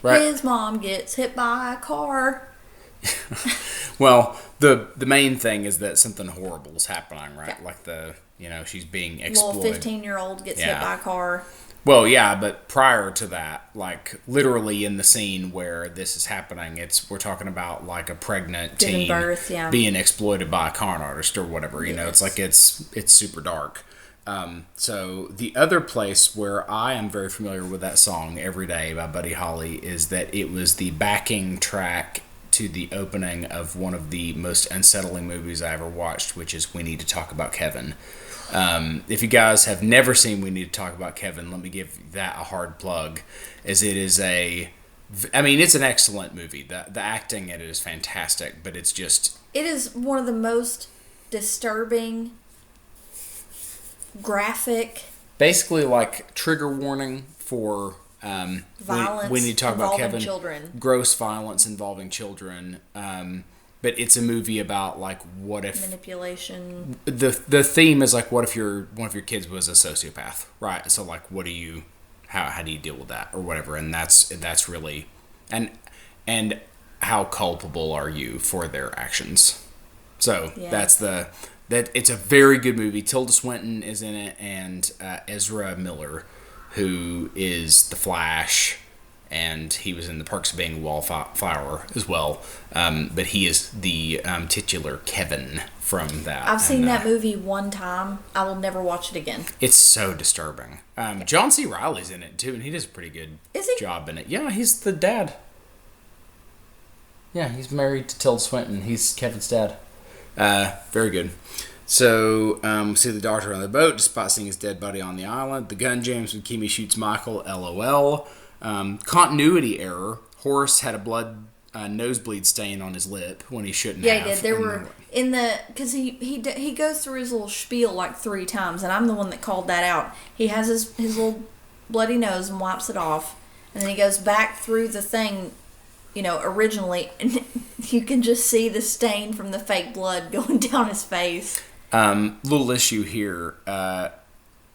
Right? His mom gets hit by a car. Well, the main thing is that something horrible is happening, right? Yeah. Like she's being Little exploited. 15-year-old gets hit Yeah. by a car. Well, yeah, but prior to that, like literally in the scene where this is happening, we're talking about like a pregnant Giving teen birth, yeah. being exploited by a con artist or whatever. You know, it's like it's super dark. So the other place where I am very familiar with that song, "Every Day" by Buddy Holly, is that it was the backing track to the opening of one of the most unsettling movies I ever watched, which is We Need to Talk About Kevin. If you guys have never seen We Need to Talk About Kevin, let me give that a hard plug, as it is it's an excellent movie. The acting in it is fantastic, but it's just... It is one of the most disturbing, graphic... Basically like trigger warning for... violence we need to talk about involving Kevin. children. Gross violence involving children. But it's a movie about like what if Manipulation. the theme is like what if one of your kids was a sociopath, right? So like how do you deal with that or whatever? And that's really and how culpable are you for their actions? So Yeah. that it's a very good movie. Tilda Swinton is in it, and Ezra Miller, who is the Flash, and he was in the Perks of Being a Wallflower as well. But he is the titular Kevin from that. I've seen that movie one time. I will never watch it again. It's so disturbing. John C. Reilly's in it too, and he does a pretty good job in it. Yeah, he's the dad. Yeah, he's married to Tilda Swinton. He's Kevin's dad. Very good. So, we see the doctor on the boat, despite seeing his dead body on the island. The gun jams when Kimi shoots Michael, LOL. Continuity error. Horace had a blood nosebleed stain on his lip when he shouldn't have. Yeah, he did. There were because he goes through his little spiel like 3 times, and I'm the one that called that out. He has his little bloody nose and wipes it off, and then he goes back through the thing, originally, and you can just see the stain from the fake blood going down his face. Little issue here.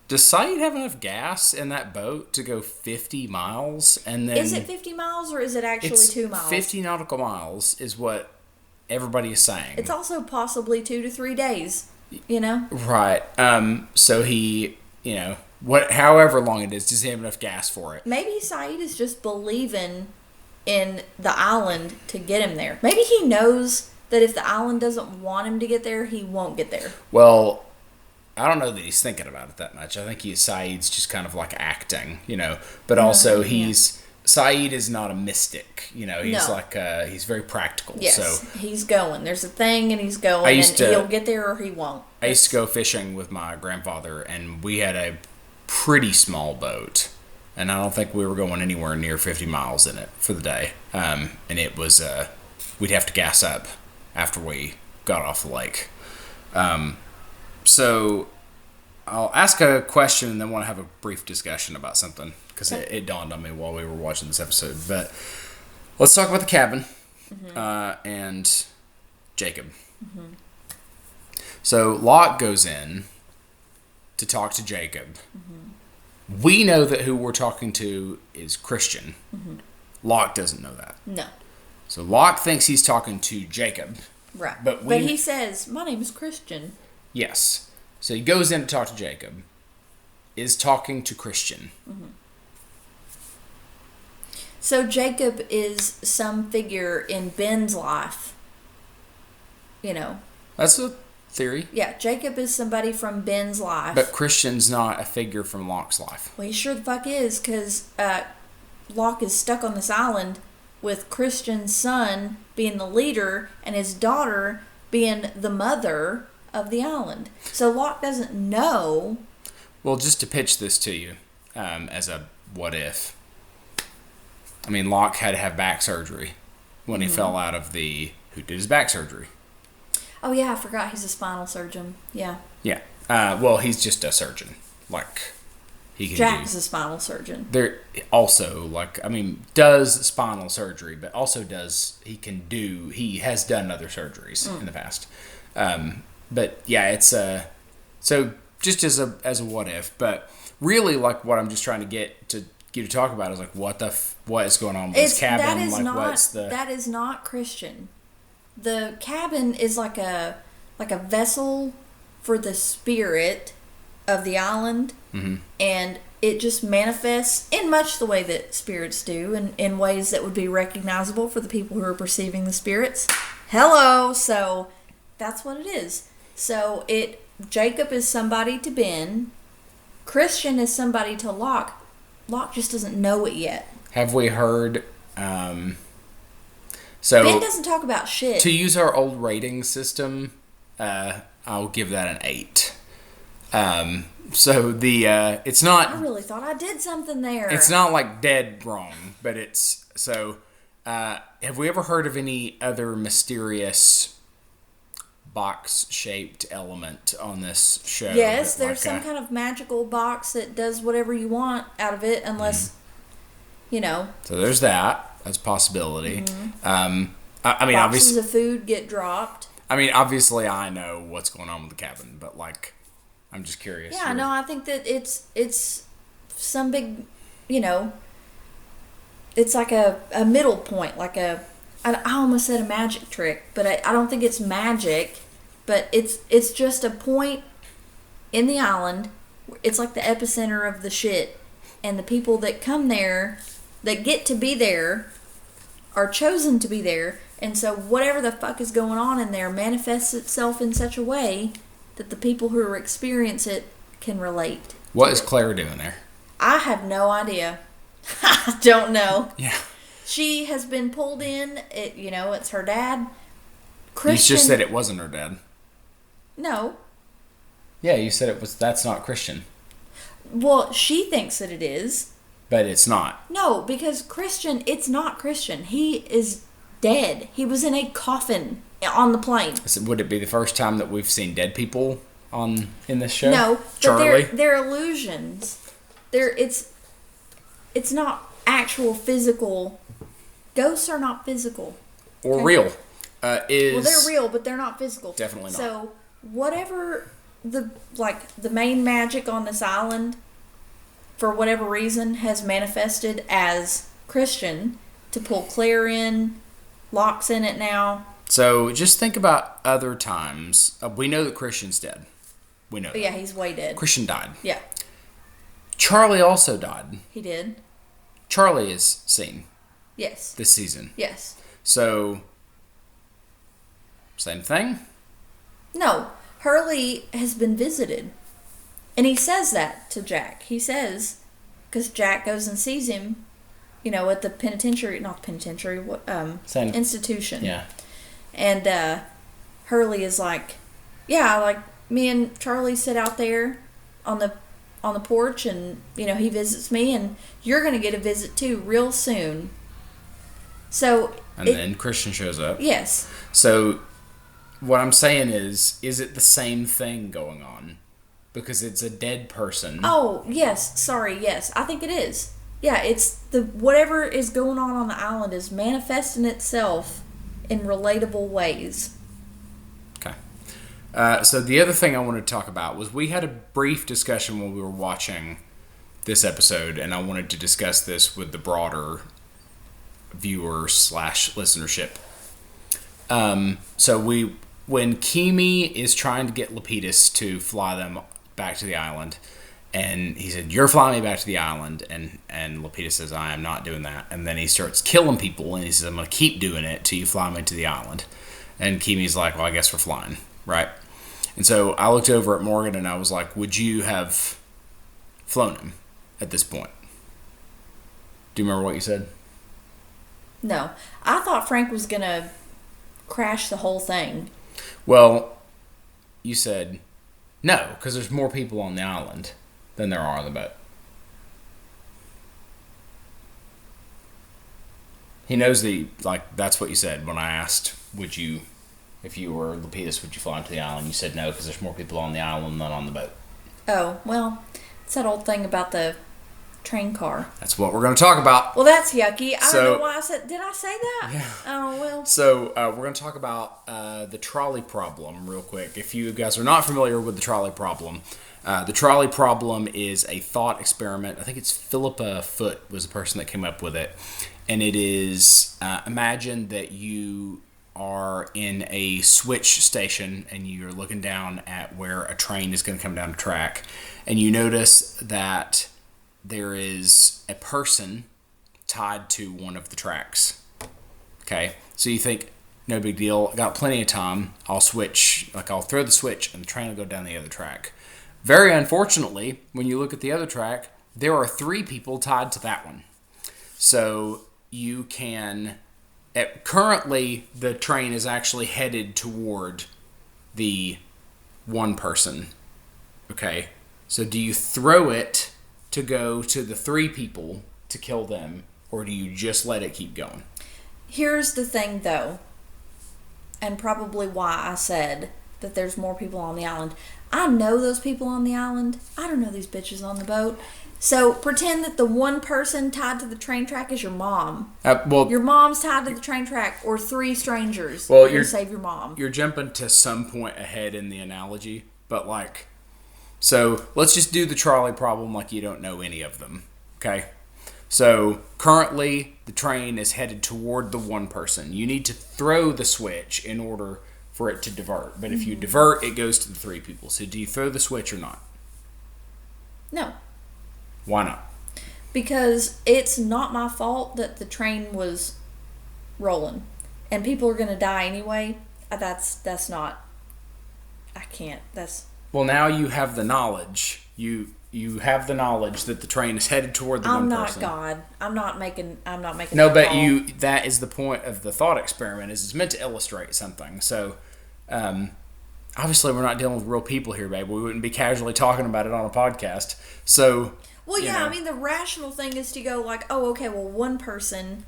Does Saeed have enough gas in that boat to go 50 miles? And then Is it 50 miles or is it actually 2 miles? 50 nautical miles is what everybody is saying. It's also possibly 2 to 3 days, Right. So he, however long it is, does he have enough gas for it? Maybe Saeed is just believing in the island to get him there. Maybe he knows that if the island doesn't want him to get there, he won't get there. Well, I don't know that he's thinking about it that much. I think Saeed's just kind of like acting, But also Saeed is not a mystic. He's No. like he's very practical. Yes, So he's going. There's a thing, and he's going, he'll get there or he won't. I used to go fishing with my grandfather, and we had a pretty small boat, and I don't think we were going anywhere near 50 miles in it for the day. And it was we'd have to gas up after we got off the lake. So I'll ask a question and then want to have a brief discussion about something because it dawned on me while we were watching this episode. But let's talk about the cabin and Jacob. Mm-hmm. So Locke goes in to talk to Jacob. Mm-hmm. We know that who we're talking to is Christian. Mm-hmm. Locke doesn't know that. No. So Locke thinks he's talking to Jacob. Right. But he says, my name is Christian. Yes. So he goes in to talk to Jacob. Is talking to Christian. Mm-hmm. So Jacob is some figure in Ben's life. That's a theory. Yeah, Jacob is somebody from Ben's life. But Christian's not a figure from Locke's life. Well, he sure the fuck is, because Locke is stuck on this island with Christian's son being the leader and his daughter being the mother of the island. So Locke doesn't know. Well, just to pitch this to you as a what if. I mean, Locke had to have back surgery when he fell out of who did his back surgery? Oh, yeah, I forgot he's a spinal surgeon. Yeah. Yeah. Well, he's just a surgeon. Like, he can Jack's a spinal surgeon. There also, does spinal surgery, but also he has done other surgeries in the past. But yeah, it's so just as a what if, but really like what I'm just trying to get you to talk about is like what is going on with this cabin? That is not Christian. The cabin is like a vessel for the spirit of the island, and it just manifests in much the way that spirits do, and in ways that would be recognizable for the people who are perceiving the spirits. Hello, so that's what it is. So Jacob is somebody to Ben, Christian is somebody to Locke. Locke just doesn't know it yet. Have we heard? So Ben doesn't talk about shit. To use our old rating system, I'll give that an 8. So it's not. I really thought I did something there. It's not like dead wrong, but it's so. Have we ever heard of any other mysterious box-shaped element on this show? Yes, there's some kind of magical box that does whatever you want out of it, unless So there's that. That's a possibility. Mm-hmm. Boxes obviously of food get dropped. I mean, obviously, I know what's going on with the cabin, but like, I'm just curious. Yeah, no, I think that it's some big, it's like a middle point, like I almost said a magic trick, but I don't think it's magic, but it's just a point in the island. It's like the epicenter of the shit, and the people that come there, that get to be there, are chosen to be there, and so whatever the fuck is going on in there manifests itself in such a way that the people who experience it can relate. What is Claire doing there? I have no idea. I don't know. Yeah. She has been pulled in. It's her dad. Christian. You just said it wasn't her dad. No. Yeah, you said it was. That's not Christian. Well, she thinks that it is. But it's not. No, because Christian, it's not Christian. He is dead. He was in a coffin on the plane. So would it be the first time that we've seen dead people in this show? No, Charlie? but they're illusions. It's not actual physical. Ghosts are not physical. Or real. Well, they're real, but they're not physical. Definitely not. So whatever the main magic on this island, for whatever reason, has manifested as Christian to pull Claire in. Locke's in it now. So just think about other times. We know that Christian's dead. We know that. Yeah, he's way dead. Christian died. Yeah. Charlie also died. He did. Charlie is seen. Yes. This season. Yes. So, same thing? No. Hurley has been visited. And he says that to Jack. He says, because Jack goes and sees him, at the penitentiary, not the penitentiary, Same. institution. Yeah. And Hurley is like, yeah, like me and Charlie sit out there on the porch, and he visits me, and you're gonna get a visit too real soon. So then Christian shows up. Yes. So what I'm saying is it the same thing going on? Because it's a dead person. Oh, yes. Sorry, yes. I think it is. Yeah, it's whatever is going on the island is manifesting itself in relatable ways. Okay. So the other thing I wanted to talk about was we had a brief discussion when we were watching this episode, and I wanted to discuss this with the broader viewer/listenership. So when Kimi is trying to get Lapidus to fly them back to the island, and he said, "You're flying me back to the island," and Lapidus says, "I am not doing that." And then he starts killing people, and he says, "I'm going to keep doing it till you fly me to the island." And Kimi's like, "Well, I guess we're flying, right?" And so I looked over at Morgan, and I was like, "Would you have flown him at this point?" Do you remember what you said? No. I thought Frank was going to crash the whole thing. Well, you said no, because there's more people on the island than there are on the boat. He knows that's what you said when I asked, if you were Lapidus, would you fly him to the island? You said no, because there's more people on the island than on the boat. Oh, well, it's that old thing about the train car. That's what we're going to talk about. Well, that's yucky. I don't know why I said... Did I say that? Yeah. Oh, well. So, we're going to talk about the trolley problem real quick. If you guys are not familiar with the trolley problem, the trolley problem is a thought experiment. I think it's Philippa Foot was the person that came up with it. And it is, imagine that you are in a switch station and you're looking down at where a train is going to come down the track. And you notice that there is a person tied to one of the tracks. Okay, so you think, no big deal, I got plenty of time, I'll throw the switch and the train will go down the other track. Very unfortunately, when you look at the other track, there are 3 people tied to that one. So you can, currently the train is actually headed toward the one person. Okay, so do you throw it to go to the 3 people to kill them, or do you just let it keep going? Here's the thing, though, and probably why I said that there's more people on the island. I know those people on the island. I don't know these bitches on the boat. So pretend that the one person tied to the train track is your mom. Your mom's tied to the train track, or 3 strangers. Well, you're save your mom. You're jumping to some point ahead in the analogy, but so let's just do the trolley problem like you don't know any of them, okay? So currently the train is headed toward the one person. You need to throw the switch in order for it to divert. But if you divert, it goes to the 3 people. So do you throw the switch or not? No. Why not? Because it's not my fault that the train was rolling. And people are going to die anyway. That's not... I can't. Well, now you have the knowledge. You have the knowledge that the train is headed toward the one person. I'm not God. I'm not making. No, but call. That is the point of the thought experiment. Is it's meant to illustrate something. So, obviously, we're not dealing with real people here, babe. We wouldn't be casually talking about it on a podcast. So. Well, yeah. I mean, the rational thing is to go like, oh, okay. Well, one person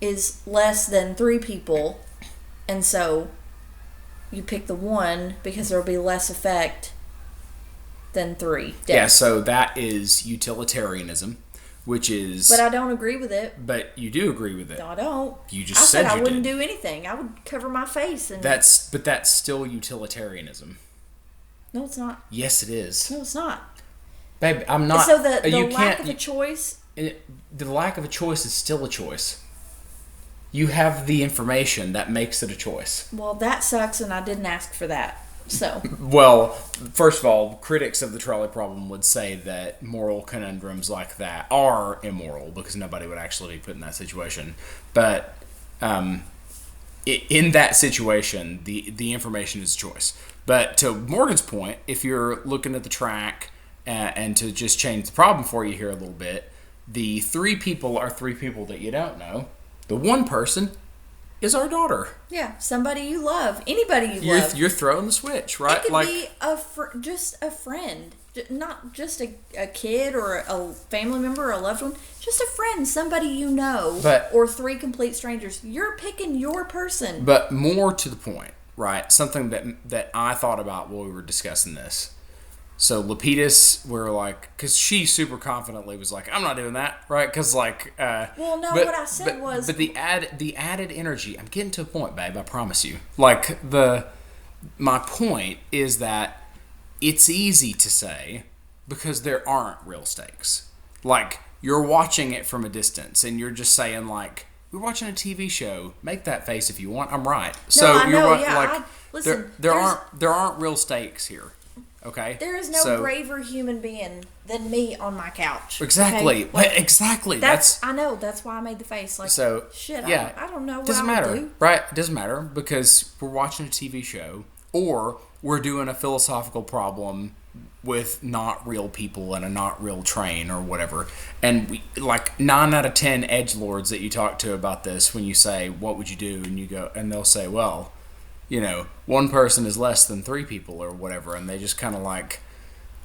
is less than 3 people, and so you pick the one because there will be less effect than 3 deaths. Yeah, so that is utilitarianism, which is... But I don't agree with it. But you do agree with it. No, I don't. You just said you did. I wouldn't do anything. I would cover my face. But that's still utilitarianism. No, it's not. Yes, it is. No, it's not. Babe, I'm not... So the lack of a choice... The lack of a choice is still a choice. You have the information that makes it a choice. Well, that sucks, and I didn't ask for that. So. Well, first of all, critics of the trolley problem would say that moral conundrums like that are immoral because nobody would actually be put in that situation. But in that situation, the information is a choice. But to Morgan's point, if you're looking at the track and to just change the problem for you here a little bit, The 3 people are 3 people that you don't know. The one person is our daughter. Yeah, somebody you love. Anybody you love. You're throwing the switch, right? It could be just a friend. Not just a kid or a family member or a loved one. Just a friend, somebody you know. Or 3 complete strangers. You're picking your person. But more to the point, right? Something that I thought about while we were discussing this. So Lapidus, we're like, because she super confidently was like, I'm not doing that, right? Because like, what I said was, but the added energy. I'm getting to a point, babe. I promise you. Like my point is that it's easy to say because there aren't real stakes. Like you're watching it from a distance, and you're just saying like, we're watching a TV show. Make that face if you want. I'm right. So I know, you're like, listen, there aren't real stakes here. Okay. There is no braver human being than me on my couch. Exactly. Okay? Like, exactly. I know. That's why I made the face. Like, so shit. Yeah. I don't know what doesn't I matter, would do. right? It doesn't matter because we're watching a TV show or we're doing a philosophical problem with not real people and a not real train or whatever. And we, like 9 out of 10 edgelords that you talk to about this, when you say, "What would you do?" and you go, and they'll say, "Well, you know, 1 person is less than 3 people or whatever," and they just kind of like,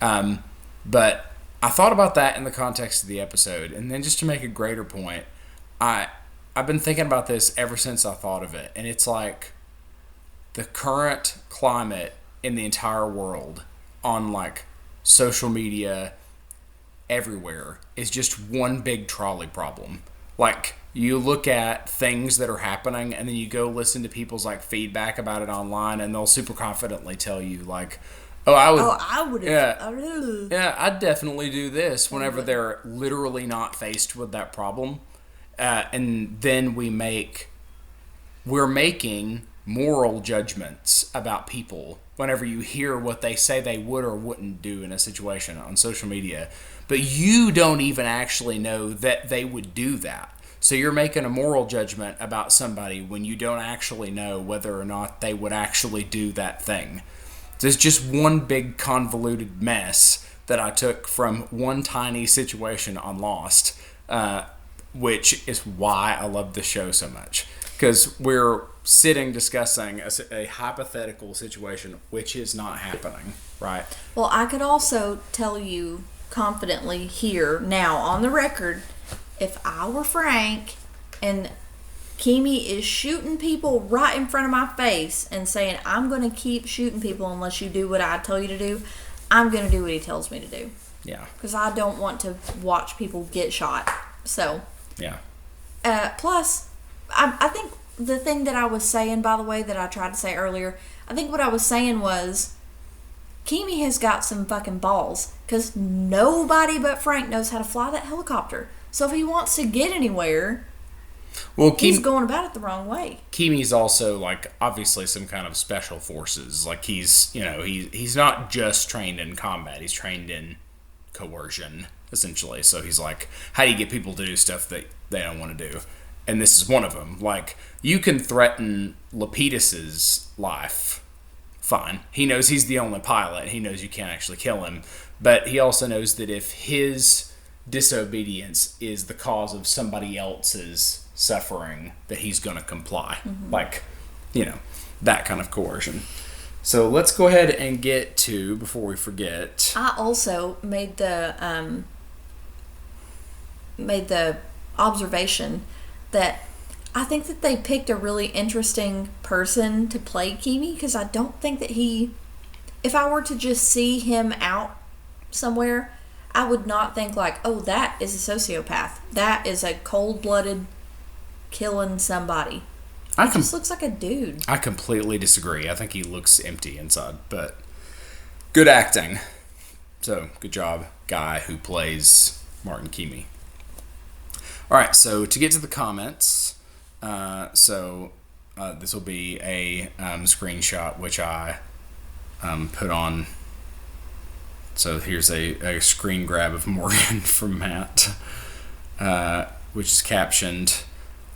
but I thought about that in the context of the episode, and then just to make a greater point, I've been thinking about this ever since I thought of it, and it's like the current climate in the entire world on like social media everywhere is just one big trolley problem. Like, you look at things that are happening, and then you go listen to people's like feedback about it online, and they'll super confidently tell you like, I would yeah, I'd definitely do this whenever they're literally not faced with that problem. And then we're making moral judgments about people whenever you hear what they say they would or wouldn't do in a situation on social media. But you don't even actually know that they would do that. So you're making a moral judgment about somebody when you don't actually know whether or not they would actually do that thing. There's just one big convoluted mess that I took from one tiny situation on Lost, which is why I love the show so much. Because we're sitting discussing a hypothetical situation which is not happening, right? Well, I could also tell you confidently here, now, on the record, if I were Frank and Kimi is shooting people right in front of my face and saying, I'm going to keep shooting people unless you do what I tell you to do, I'm going to do what he tells me to do. Yeah. Because I don't want to watch people get shot. So. Yeah. Plus, I think the thing that I was saying, by the way, that I tried to say earlier, I think what I was saying was, Kimi has got some fucking balls. Because nobody but Frank knows how to fly that helicopter. So if he wants to get anywhere, well, he's going about it the wrong way. Kimi's also like obviously some kind of special forces. Like he's not just trained in combat. He's trained in coercion essentially. So he's like, how do you get people to do stuff that they don't want to do? And this is one of them. Like, you can threaten Lapidus's life. Fine. He knows he's the only pilot. He knows you can't actually kill him. But he also knows that if his disobedience is the cause of somebody else's suffering, that he's going to comply. Mm-hmm. Like, that kind of coercion. So let's go ahead and get to, before we forget. I also made the observation that I think that they picked a really interesting person to play Kimi, because I don't think that if I were to just see him out somewhere, I would not think like, oh, that is a sociopath. That is a cold-blooded killing somebody. He just looks like a dude. I completely disagree. I think he looks empty inside, but good acting. So, good job, guy who plays Martin Kimi. All right, so to get to the comments, this will be a screenshot which I put on. So here's a screen grab of Morgan from Matt, which is captioned,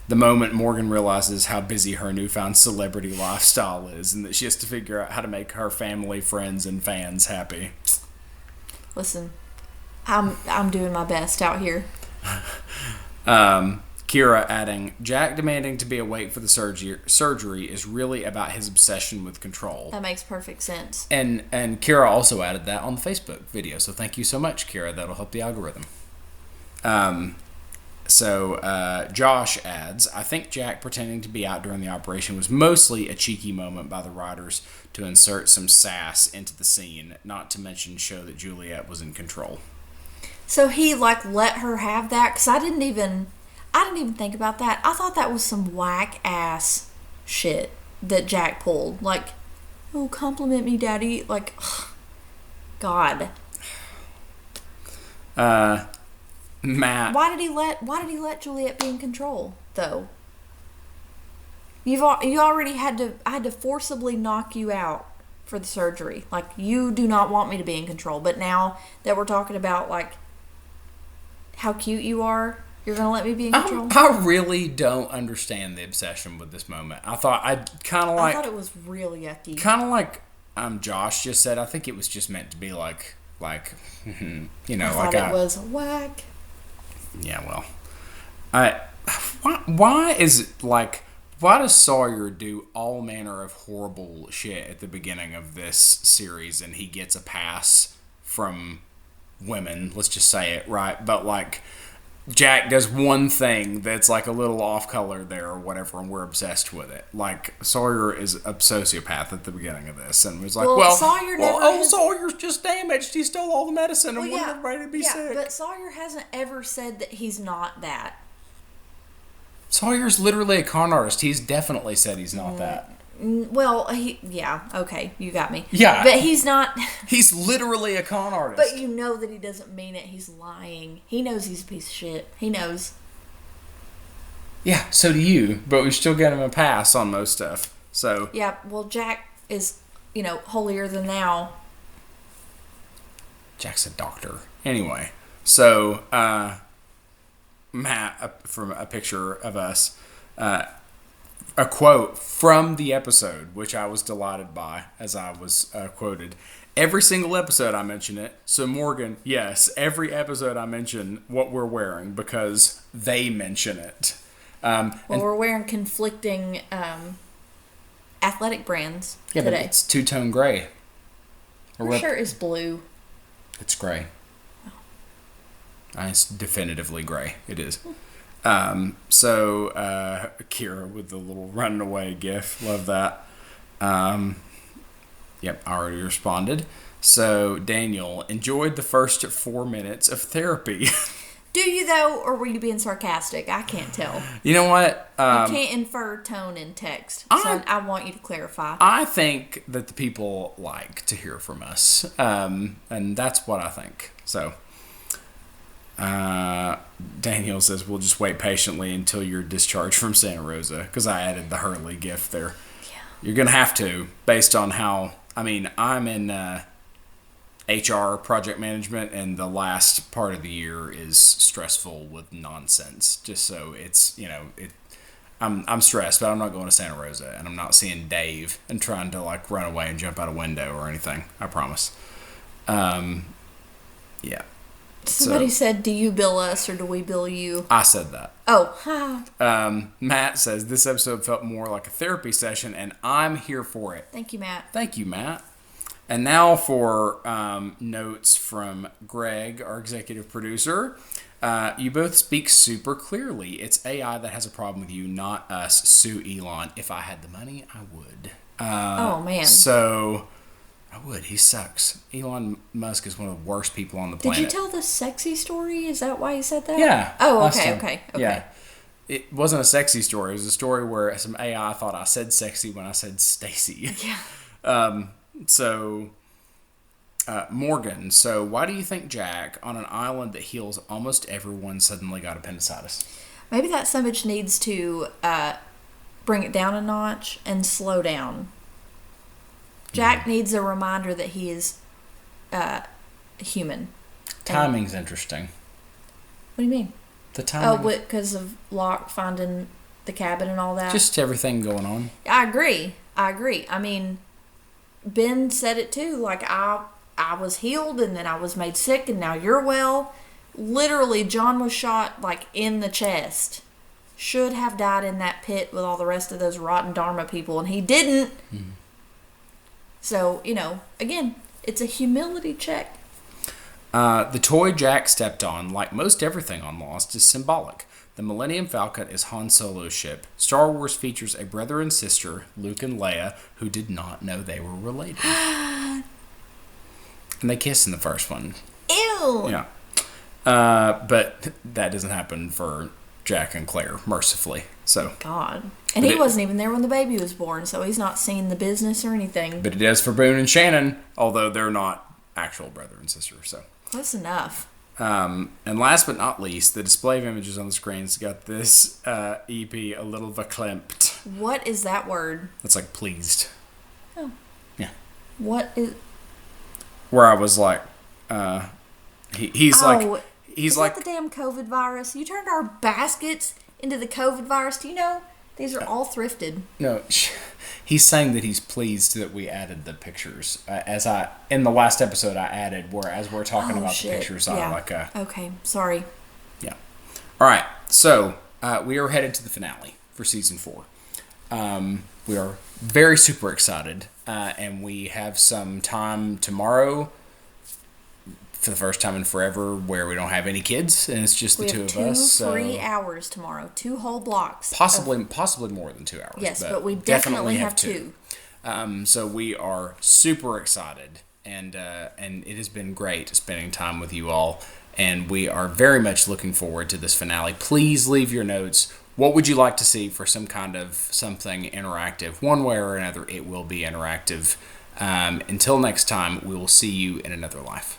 "The moment Morgan realizes how busy her newfound celebrity lifestyle is and that she has to figure out how to make her family, friends, and fans happy." Listen, I'm doing my best out here. Kira adding, Jack demanding to be awake for the surgery is really about his obsession with control. That makes perfect sense. And Kira also added that on the Facebook video. So thank you so much, Kira. That'll help the algorithm. So Josh adds, I think Jack pretending to be out during the operation was mostly a cheeky moment by the writers to insert some sass into the scene, not to mention show that Juliet was in control. So he let her have that? Because I didn't even think about that. I thought that was some whack ass shit that Jack pulled. Like, oh, compliment me, Daddy. Like, God. Matt. Why did he let Juliet be in control though? You already I had to forcibly knock you out for the surgery. Like, you do not want me to be in control, but now that we're talking about like how cute you are, you're gonna let me be in control? I really don't understand the obsession with this moment. I thought it was real yucky. Kind of like Josh just said. I think it was just meant to be like you know, I thought it was whack. Yeah, well, why does Sawyer do all manner of horrible shit at the beginning of this series and he gets a pass from women? Let's just say it, right? But like, Jack does one thing that's like a little off color there or whatever, and we're obsessed with it. Like, Sawyer is a sociopath at the beginning of this, and was like, Sawyer's just damaged. He stole all the medicine and wanted everybody to be sick. But Sawyer hasn't ever said that he's not that. Sawyer's literally a con artist. He's definitely said he's not that. Well, okay, you got me. Yeah. But he's not. He's literally a con artist. But you know that he doesn't mean it. He's lying. He knows he's a piece of shit. He knows. Yeah, so do you. But we still get him a pass on most stuff. So. Yeah, well, Jack is, holier than thou. Jack's a doctor. Anyway, so, Matt, from a picture of us, a quote from the episode, which I was delighted by as I was quoted. Every single episode I mention it. So Morgan, yes, every episode I mention what we're wearing because they mention it. We're wearing conflicting athletic brands today. But it's two-tone gray. Your shirt is blue. It's gray. Oh. It's definitively gray. It is. So Kira with the little running away gif. Love that. Yep, I already responded. So Daniel enjoyed the first 4 minutes of therapy. Do you though, or were you being sarcastic? I can't tell. You know what? You can't infer tone in text, so I want you to clarify. I think that the people like to hear from us, and that's what I think. So. Daniel says we'll just wait patiently until you're discharged from Santa Rosa because I added the Hurley gift there. Yeah. You're gonna have to, based on how I'm in HR project management, and the last part of the year is stressful with nonsense. Just so it's I'm stressed, but I'm not going to Santa Rosa, and I'm not seeing Dave and trying to like run away and jump out a window or anything. I promise. Yeah. Somebody said, do you bill us or do we bill you? I said that. Oh. Matt says, this episode felt more like a therapy session, and I'm here for it. Thank you, Matt. Thank you, Matt. And now for notes from Greg, our executive producer. You both speak super clearly. It's AI that has a problem with you, not us. Sue Elon. If I had the money, I would. Oh, man. So... I would. He sucks. Elon Musk is one of the worst people on the planet. Did you tell the sexy story? Is that why you said that? Yeah. Oh, okay. Yeah. It wasn't a sexy story. It was a story where some AI thought I said sexy when I said Stacy. Yeah. Morgan, so why do you think Jack, on an island that heals almost everyone, suddenly got appendicitis? Maybe that image needs to bring it down a notch and slow down. Jack needs a reminder that he is human. Timing's interesting. What do you mean? The timing. Oh, because of Locke finding the cabin and all that? Just everything going on. I agree. I mean, Ben said it too. Like, I was healed and then I was made sick and now you're well. Literally, John was shot like in the chest. Should have died in that pit with all the rest of those rotten Dharma people, and he didn't. Mm-hmm. So, again, it's a humility check. The toy Jack stepped on, like most everything on Lost, is symbolic. The Millennium Falcon is Han Solo's ship. Star Wars features a brother and sister, Luke and Leia, who did not know they were related. And they kiss in the first one. Ew! Yeah. But that doesn't happen for Jack and Claire, mercifully. So God. And he wasn't even there when the baby was born, so he's not seen the business or anything. But it is for Boone and Shannon, although they're not actual brother and sister, so. Close enough. And last but not least, the display of images on the screens got this EP a little verklempt. What is that word? It's like pleased. Oh. Yeah. What is... Where I was like, he's like... Is that the damn COVID virus? You turned our baskets into the COVID virus. Do you know? These are all thrifted. No, he's saying that he's pleased that we added the pictures. In the last episode, I added as we're talking about the pictures, yeah. I like a... Okay, sorry. Yeah. All right, so we are headed to the finale for season 4. We are very super excited, and we have some time tomorrow for the first time in forever where we don't have any kids and it's just the two of us. We have 2 free hours tomorrow, 2 whole blocks. Possibly more than 2 hours. Yes, but we definitely have 2. So we are super excited, and it has been great spending time with you all, and we are very much looking forward to this finale. Please leave your notes. What would you like to see for some kind of something interactive? One way or another, it will be interactive. Until next time, we will see you in another life.